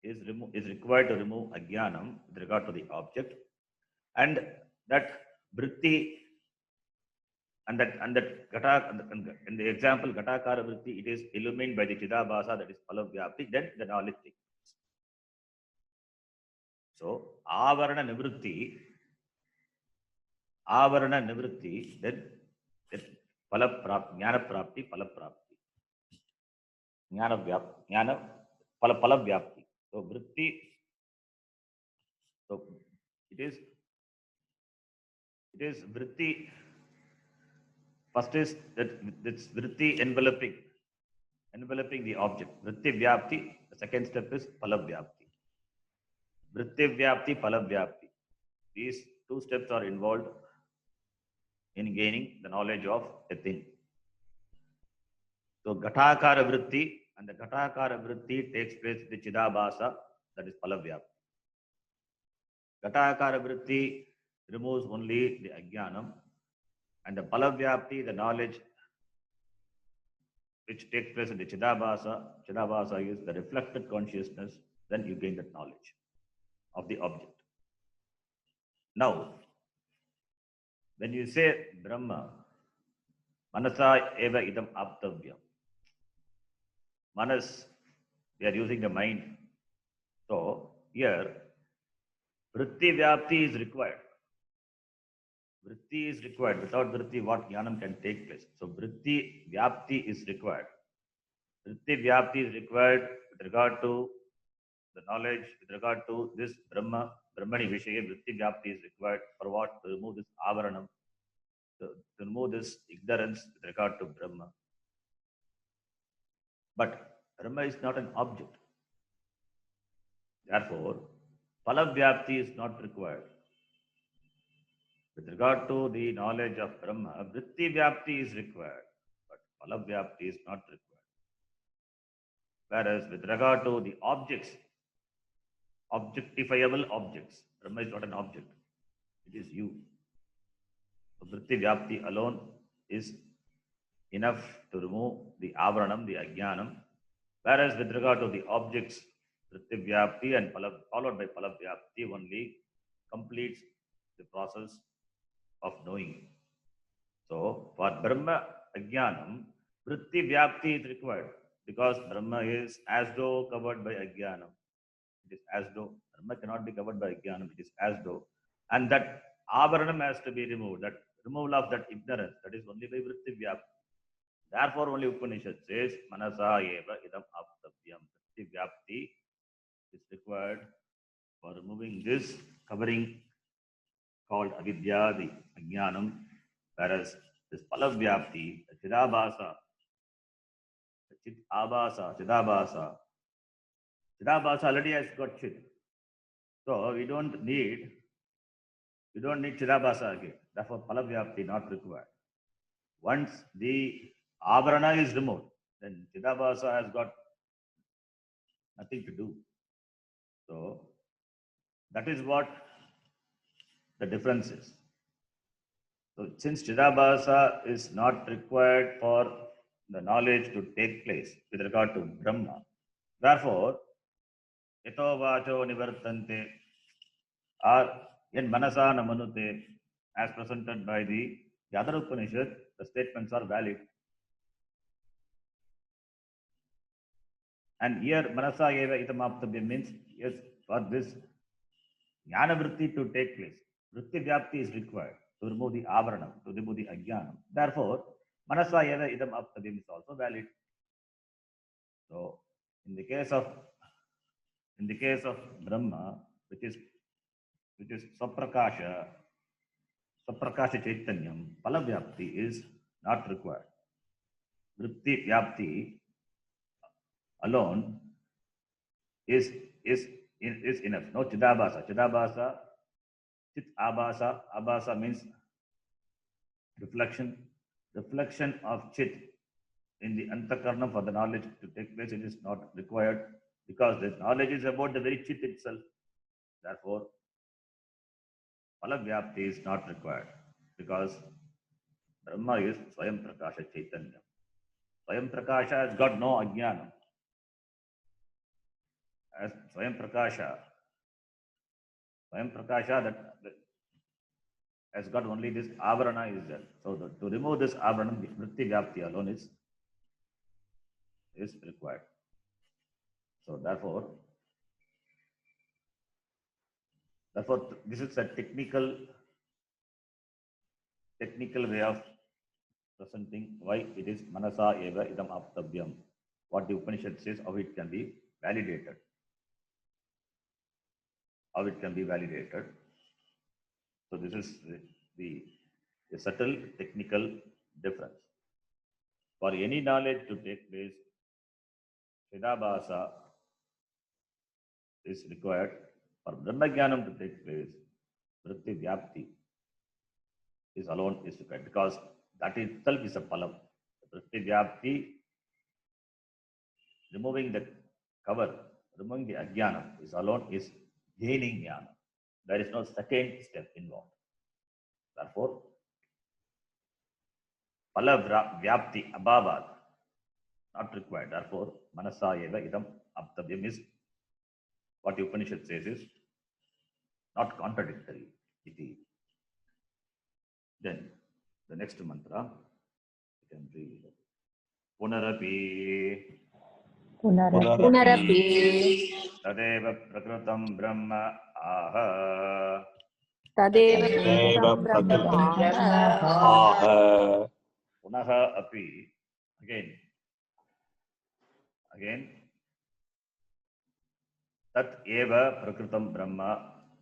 is required to remove ajnanam with regard to the object, and that vritti and that gata, in the example gatakara vritti, it is illumined by the chidabhasa, that is palavyapti, then the knowledge takes. So avarana nivritti, then jnana prapti, pala prapti, jnana pala vyapti. So vritti, so it is vritti. First is that it's vritti enveloping the object. Vritti vyapti. The second step is palavyapti. Vritti vyapti, palavyapti. These two steps are involved in gaining the knowledge of a thing. So ghatakara vritti, and the ghatakara vritti takes place in the chidabhasa, that is palavyapti. Ghatakara vritti removes only the ajnanam, and the palavyapti, the knowledge which takes place in the chidabhasa is the reflected consciousness, then you gain that knowledge of the object. Now, when you say Brahma, manasa eva idam aptavyam. Manas, we are using the mind. So, here, vritti vyapti is required. Vritti is required. Without vritti, what jnanam can take place? So, vritti vyapti is required. Vritti vyapti is required with regard to the knowledge, with regard to this Brahmani Vishaya. Vritti vyapti is required for what? To remove this avaranam, to remove this ignorance with regard to Brahma. But Brahma is not an object. Therefore, palavyapti is not required. With regard to the knowledge of Brahma, vritti vyapti is required, but palavyapti is not required. Whereas with regard to the objects, objectifiable objects, Brahma is not an object, it is you. So vritti vyapti alone is enough to remove the avaranam, the ajnanam. Whereas with regard to the objects, vritti vyapti and followed by palavyapti only completes the process of knowing. So for Brahma ajnanam, vritti vyapti is required because Brahma is as though covered by ajnanam. It is as though. Brahma cannot be covered by ajnanam. It is as though. And that avaranam has to be removed. That removal of that ignorance, that is only by vritti vyapti. Therefore, only Upanishad says, manasa eva idam aptavyam. Vritti vyapti is required for removing this covering called avidya, the ajnanam, whereas this palavyapti, the chidabhasa, chidabhasa already has got chid. So we don't need chidabhasa again. Therefore, palavyapti not required. Once the avarana is removed, then chidabhasa has got nothing to do. So that is what the difference is. So since chidabhasa is not required for the knowledge to take place with regard to Brahma, therefore, yato vacho nivartante or yen manasa namanute, as presented by the other Upanishad, the statements are valid. And here manasa eva itamaptabhyam means, yes, for this jnana vritti to take place, vritti vyapti is required to remove the avaranam, to remove the ajnanam. Therefore, manasa eva idam aptabhyam is also valid. So, in the case of Brahma, which is saprakasha chaitanyam, palavyapti is not required. Vritti vyapti alone is enough. No chidabhasa. Chit abhasa means reflection of chit in the antakarna for the knowledge to take place. It is not required. because the knowledge is about the very chit itself. Therefore, Phala is not required because Brahma is Swayam Prakasha Chaitanya. Swayam Prakasha has got no ajnana. As Swayam Prakasha that has got only this avarana is there. So to remove this avarana, the vritti vyapti alone is required. So therefore, this is a technical way of presenting why it is manasa eva idam aptavyam. What the Upanishad says, how it can be validated. How it can be validated. So this is the subtle technical difference. For any knowledge to take place, Vedabhasa is required. For Brahmajnanam to take place, Vritti Vyapti is alone is required because that itself is a phalam. Vritti Vyapti, removing the cover, removing the ajnana is alone is gaining jnana. There is no second step involved. Therefore, phala vyapti abhavat not required. Therefore, manasa eva idam aptavyam is what the Upanishad says is not contradictory. Iti. Then the next mantra you can read. Punarapi Punarapi tadeva prakrutam brahma aha. Tadeva Deva Prakritam Prakritam Brahma Aha. Punaha api. Again. Tat eva prakritam brahma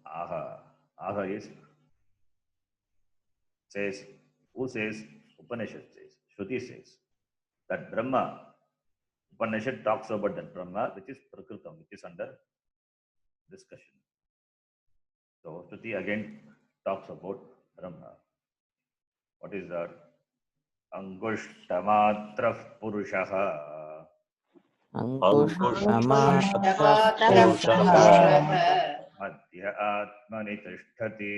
aha. Aha is says, who says? Upanishad says, Shruti says that Brahma, Upanishad talks about that Brahma which is prakritam, which is under discussion. So Shruti again talks about Brahma. What is that? Angushtamatra purushaha Angushtamatra Purushaha madhya atmani tishtati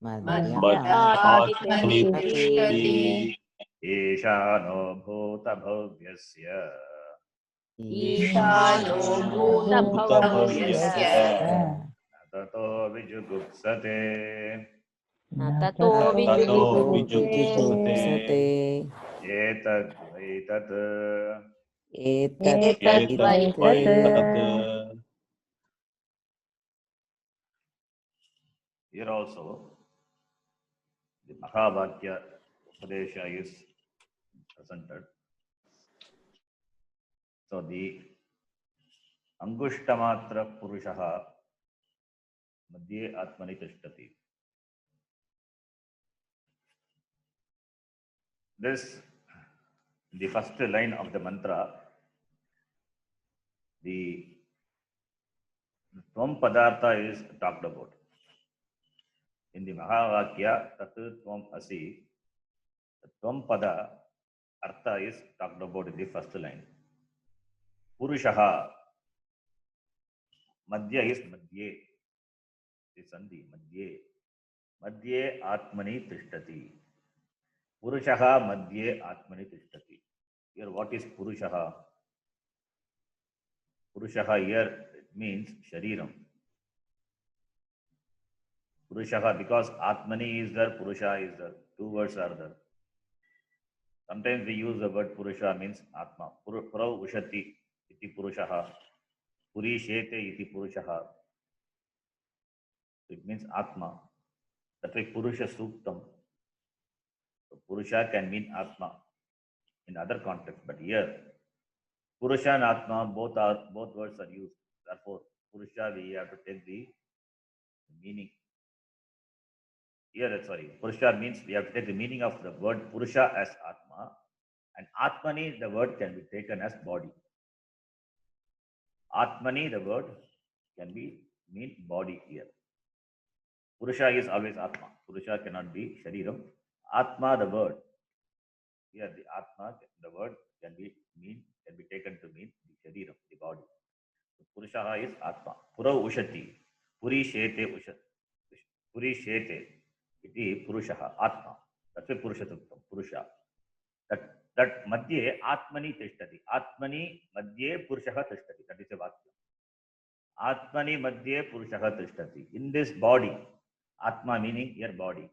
Madhyatmani Tishtati Ishano bhuta bhavyasya Ishano Bhuta Bhavyasya tato vijugupsate Tato Tato Vijugupte Vijugupte etad vaitat. Etad Here also, the Mahavakya Upadesha is presented. So the Angushtamatra Purushaha Madhye Atmani Tishtati. This, the first line of the mantra, the Tvam Padartha is talked about. In the Mahavakya, Tat Tvam Asi, the Tvam Pada Artha is talked about in the first line. Purushaha, Madhya is Madhye. The Sandhi, Madhye. Madhye Atmani Tishtati. Purushaha Madhye Atmani Tishtati. Here, what is Purushaha? Purushaha here it means Shariram. Purushaha, because Atmani is there, Purusha is there. Two words are there. Sometimes we use the word Purusha means Atma. Pura Ushati iti Purushaha. Puri Shete iti Purushaha. It means Atma. That's why Purusha Suktam. So Purusha can mean Atma in other contexts, but here Purusha and Atma both words are used. Therefore, Purusha we have to take the meaning. Here, Purusha means we have to take the meaning of the word Purusha as Atma, and Atmani, the word can be taken as body. Atmani, the word can be mean body here. Purusha is always Atma. Purusha cannot be Shariram. Atma, the word. Here, the Atma, the word can be taken to mean the Shariram, the body. Purusha is Atma. Pura Ushati. Puri Shete Usha. Puri Shete. Iti Purusha. Atma. That's why Purusha Tuktam. Purusha. That Madhye Atmani Tishtati. Atmani Madhye Purusha Tishtati. That is a Vatya. Atmani Madhye Purusha Tishtati. In this body. Atma meaning your body.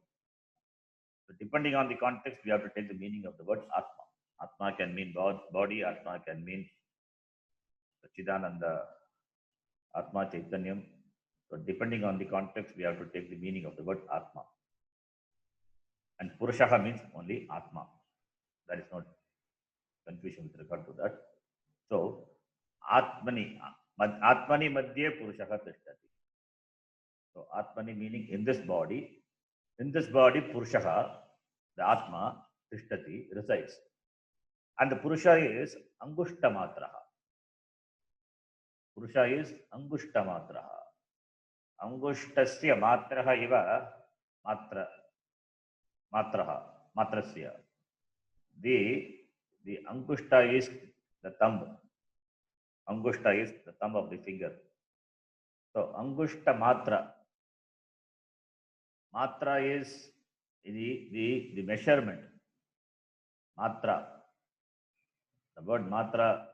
So depending on the context, we have to take the meaning of the word Atma. Atma can mean body. Atma can mean Chidananda. Atma Chaitanyam. So depending on the context, we have to take the meaning of the word Atma. And Purushaha means only Atma. That is not confusion with regard to that. So Atmani Madhye Purushaha Tishtati. So Atmani meaning in this body Purushaha, the Atma, Tishtati, resides. And the Purusha is Angushta Matraha. Purusha is Angushta Matraha. Angushtasya Matraha iva Matrasya. The Angushta is the thumb. Angushta is the thumb of the finger. So Angushta Matra. Matra is the measurement. Matra. The word Matra,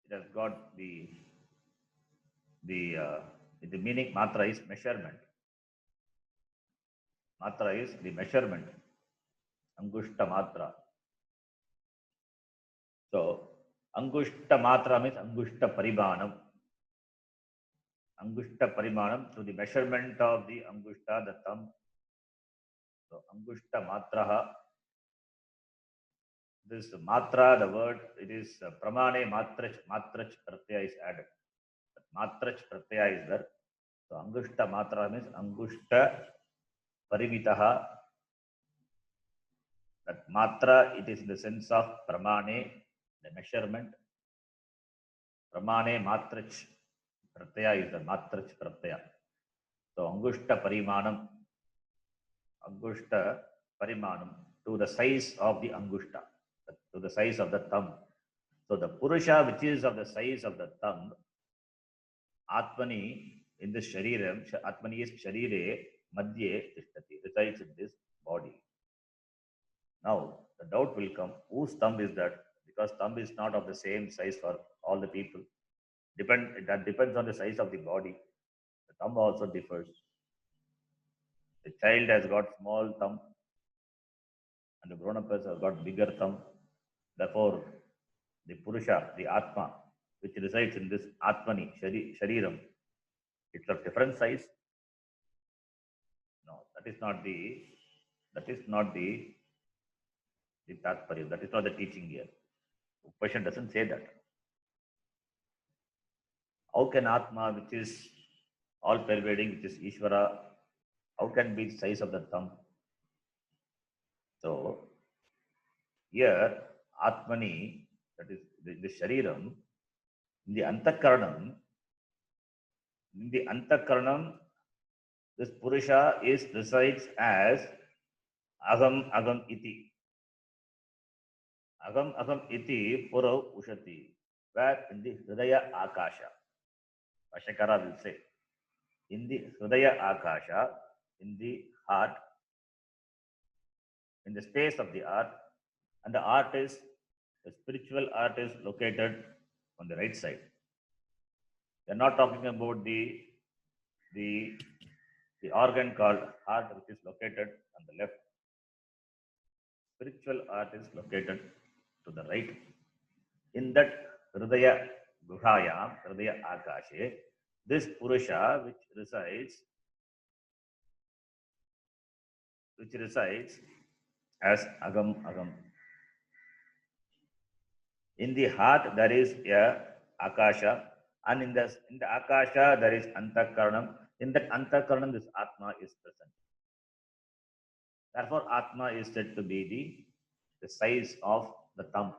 it has got the meaning. Matra is measurement. Matra is the measurement. Angushta Matra. So Angushta Matra means Angushta Parimanam. Angushta Parimanam, to the measurement of the Angushta, the thumb. So Angushta Matraha. This Matra, the word, it is Pramane Matrach Pratyaya is added. Matrach Pratyaya is there. So Angushta Matra means Angushta Parimitaha. That Matra, it is in the sense of Pramane, the measurement. Pramane Matrach Pratyaya is the Matrach Pratyaya. So Angushta Parimanam. Angushta Parimanam, to the size of the Angushta, to the size of the thumb. So the Purusha, which is of the size of the thumb, Atmani, in this Shariram, Atmani is Sharire, Madhye Tishtati, resides in this body. Now, the doubt will come, whose thumb is that? Because thumb is not of the same size for all the people. That depends on the size of the body. The thumb also differs. The child has got small thumb, and the grown-up has got bigger thumb. Therefore, the Purusha, the Atma, which resides in this Atmani, Shariram, it's of different size. No, that is not the Tatparya. That is not the teaching here. Upashan doesn't say that. How can Atma, which is all pervading, which is Ishvara, how can be the size of the thumb? So here, Atmani, that is the Shariram, in the Antakaranam, this Purusha resides as Agam iti. Agam iti Pura Ushati, where in the Hridaya Akasha. Ashakara will say, in the Hridaya Akasha, in the heart, in the space of the heart, and the spiritual heart is located on the right side. We are not talking about the organ called heart, which is located on the left. Spiritual heart is located to the right. In that Hridaya Guhayam, Hridaya Akashe, this Purusha which resides as Agam. In the heart there is a Akasha, and in the Akasha there is Antakaranam. In that Antakaranam, this Atma is present. Therefore, Atma is said to be the size of the thumb.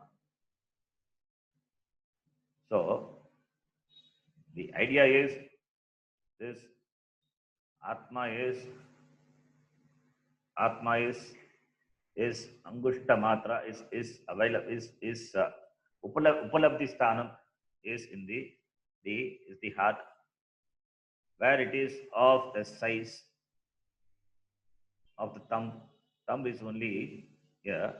So, the idea is this Atma is Angushta Matra is available, is Upalabdhi Sthanam is in the heart, where it is of the size of the thumb. Thumb is only yeah.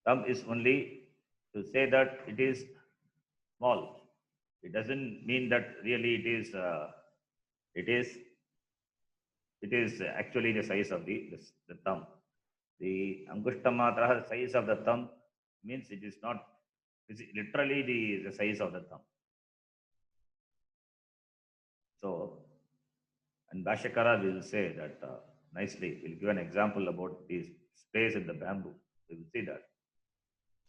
Thumb is only to say that it is small. It doesn't mean that really it is it is actually the size of the thumb. The Angushtamatra size of the thumb means it is not literally the size of the thumb. So, and Bhashyakara will say that nicely. He'll give an example about the space in the bamboo. We will see that.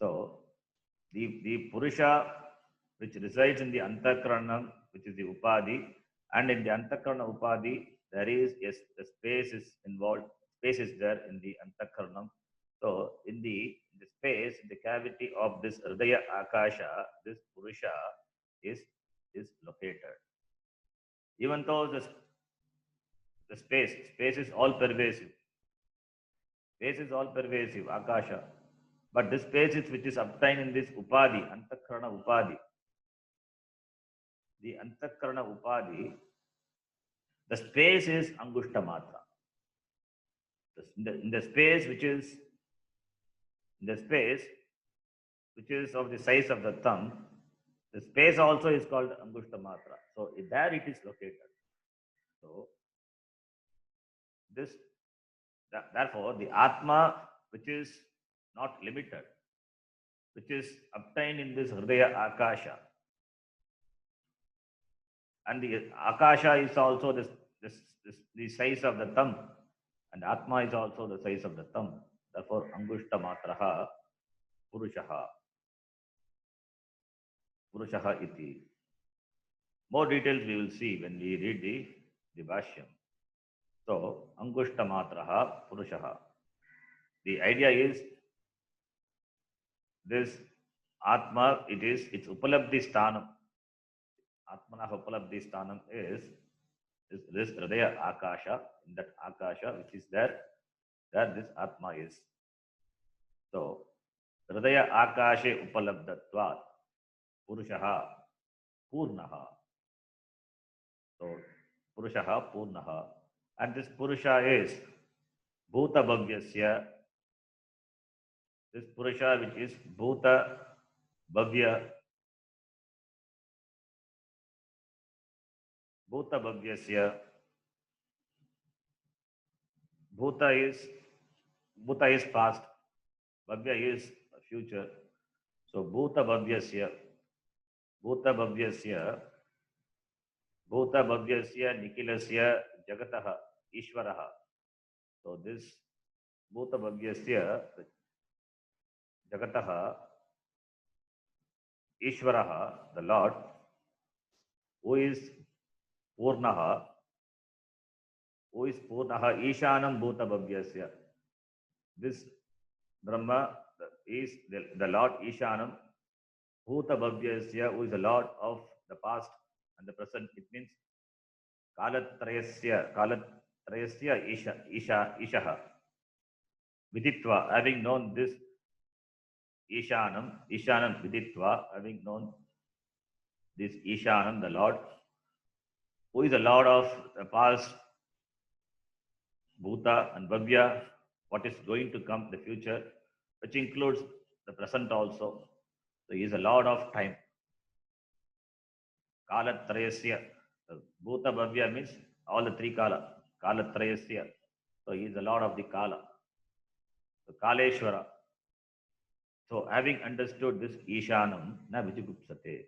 So, the Purusha which resides in the Antakarana, which is the Upadhi, and in the Antakarana Upadhi, there is, yes, the space is involved, space is there in the Antakaranam. So, in the space, in the cavity of this Hridaya Akasha, this Purusha is located. Even though the space is all pervasive. Space is all pervasive, Akasha. But this space is which is obtained in this Upadhi, Antakarana Upadhi. The Antakarana Upadhi, the space is Angushtamatra. In the space which is of the size of the thumb, the space also is called Angushtamatra. So there it is located. So therefore the Atma, which is not limited, which is obtained in this Hridaya Akasha. And the Akasha is also the size of the thumb. And Atma is also the size of the thumb. Therefore, Angushta Purushaha. Purushaha iti. More details we will see when we read the Bhashyam. So, Angushta Purushaha. The idea is this Atma, it's Upalabdhi Sthanam. Atmana Upalabdhi Sthanam is this Hridaya Akasha, in that Akasha which is there this Atma is. So, Hridaya Akashe Upalabdhatvat Purushaha Purnaha. So, Purushaha Purnaha. And this Purusha is Bhuta Bhavyasya. This Purusha which is Bhuta Bhavya. Bhuta Bhavyasya. Bhuta is past. Bhavya is future. So Bhuta Bhavyasya. Bhuta Bhavyasya. Bhuta Bhavyasya Nikilasya Jagataha Ishvaraha. So this Bhuta Bhavyasya Jagataha Ishvaraha, the Lord, who is Purnaha, Ishanam Bhuta Bhavyasya. This Brahma is the Lord Ishanam Bhuta Bhavyasya, who is the Lord of the past and the present. It means Kalatrayasya Ishaha. Viditva, having known this Ishanam Viditva, having known this Ishanam, the Lord, who is the Lord of the past, Bhuta and Bhavya, what is going to come, the future, which includes the present also. So he is the Lord of time. Kalatrayasya. Bhuta Bhavya means all the three Kala. Kalatrayasya. So he is the Lord of the Kala. So Kaleshwara. So having understood this Ishanam, na Vijigupsate.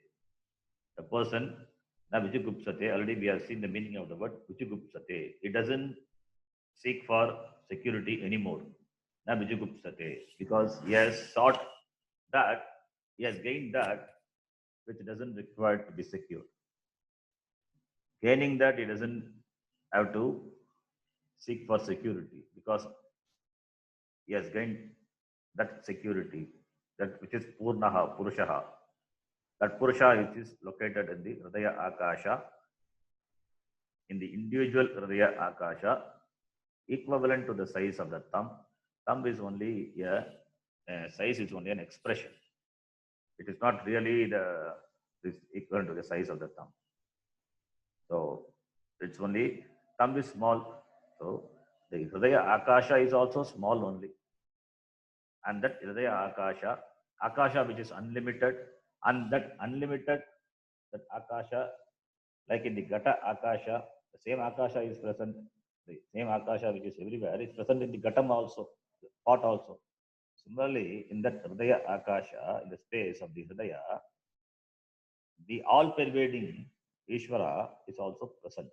The person, na Vijigupsate, already we have seen the meaning of the word Vijigupsate. It doesn't seek for security anymore. Na Vijigupsate. Because he has sought that, he has gained that which doesn't require to be secure. Gaining that, he doesn't have to seek for security because he has gained that security, that which is Purnaha, Purushaha. That Purusha which is located in the Hridaya Akasha, in the individual Hridaya Akasha, equivalent to the size of the thumb. Thumb is only size is only an expression. it is not really this equivalent to the size of the thumb. So it's only thumb is small. So the Hridaya Akasha is also small only. And that Hridaya Akasha which is unlimited, and that unlimited, that Akasha, like in the Gata Akasha, the same Akasha is present, the same Akasha which is everywhere is present in the Gatam also, the pot also. Similarly, in that Hridaya Akasha, in the space of the Hridaya, the all-pervading Ishvara is also present.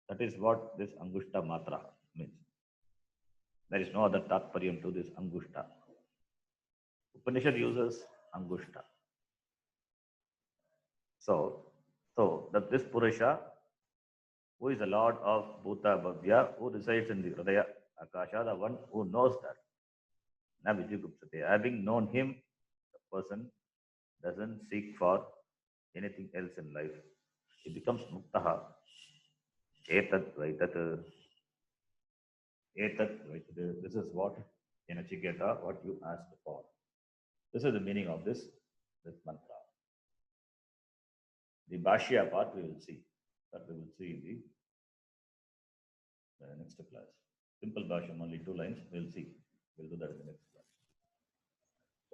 That is what this Angushta Matra means. There is no other Tatparyam to this Angushta. Upanishad uses Angushta. So that this Purusha, who is the Lord of Bhuta Bhavya, who resides in the Hridaya Akasha, the one who knows that. Na Vijigupsate. Having known him, the person doesn't seek for anything else in life. He becomes Muktaha. Etat Vaitat. Etat Vaitat. This is what in Achiketa, what you asked for. This is the meaning of this mantra. The Bhashya part we will see. That we will see in the next class. Simple Bhashyam, only 2 lines. We will see. We will do that in the next class.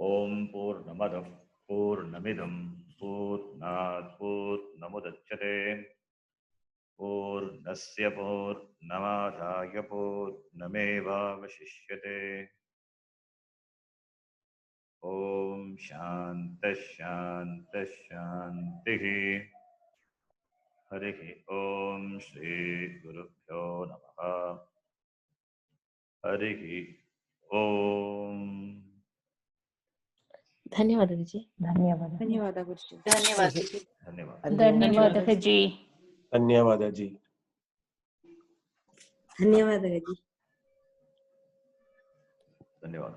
Om Purnamadav Purnamidam Purnat Purnamudachyate Purnasya Purnamadhaya Purnameva Vashishyate. Om Shanta Shanta Shantihi. Harihi Om Shri Gurubhyo Namaha. Harihi Om. ಧನ್ಯವಾದ ಗುರುಜಿ. ಧನ್ಯವಾದ. ಧನ್ಯವಾದ ಗುರುಜಿ. ಧನ್ಯವಾದ. ಧನ್ಯವಾದ ಗುರುಜಿ. ಧನ್ಯವಾದ G. ಧನ್ಯವಾದ ಗುರುಜಿ. ಧನ್ಯವಾದ.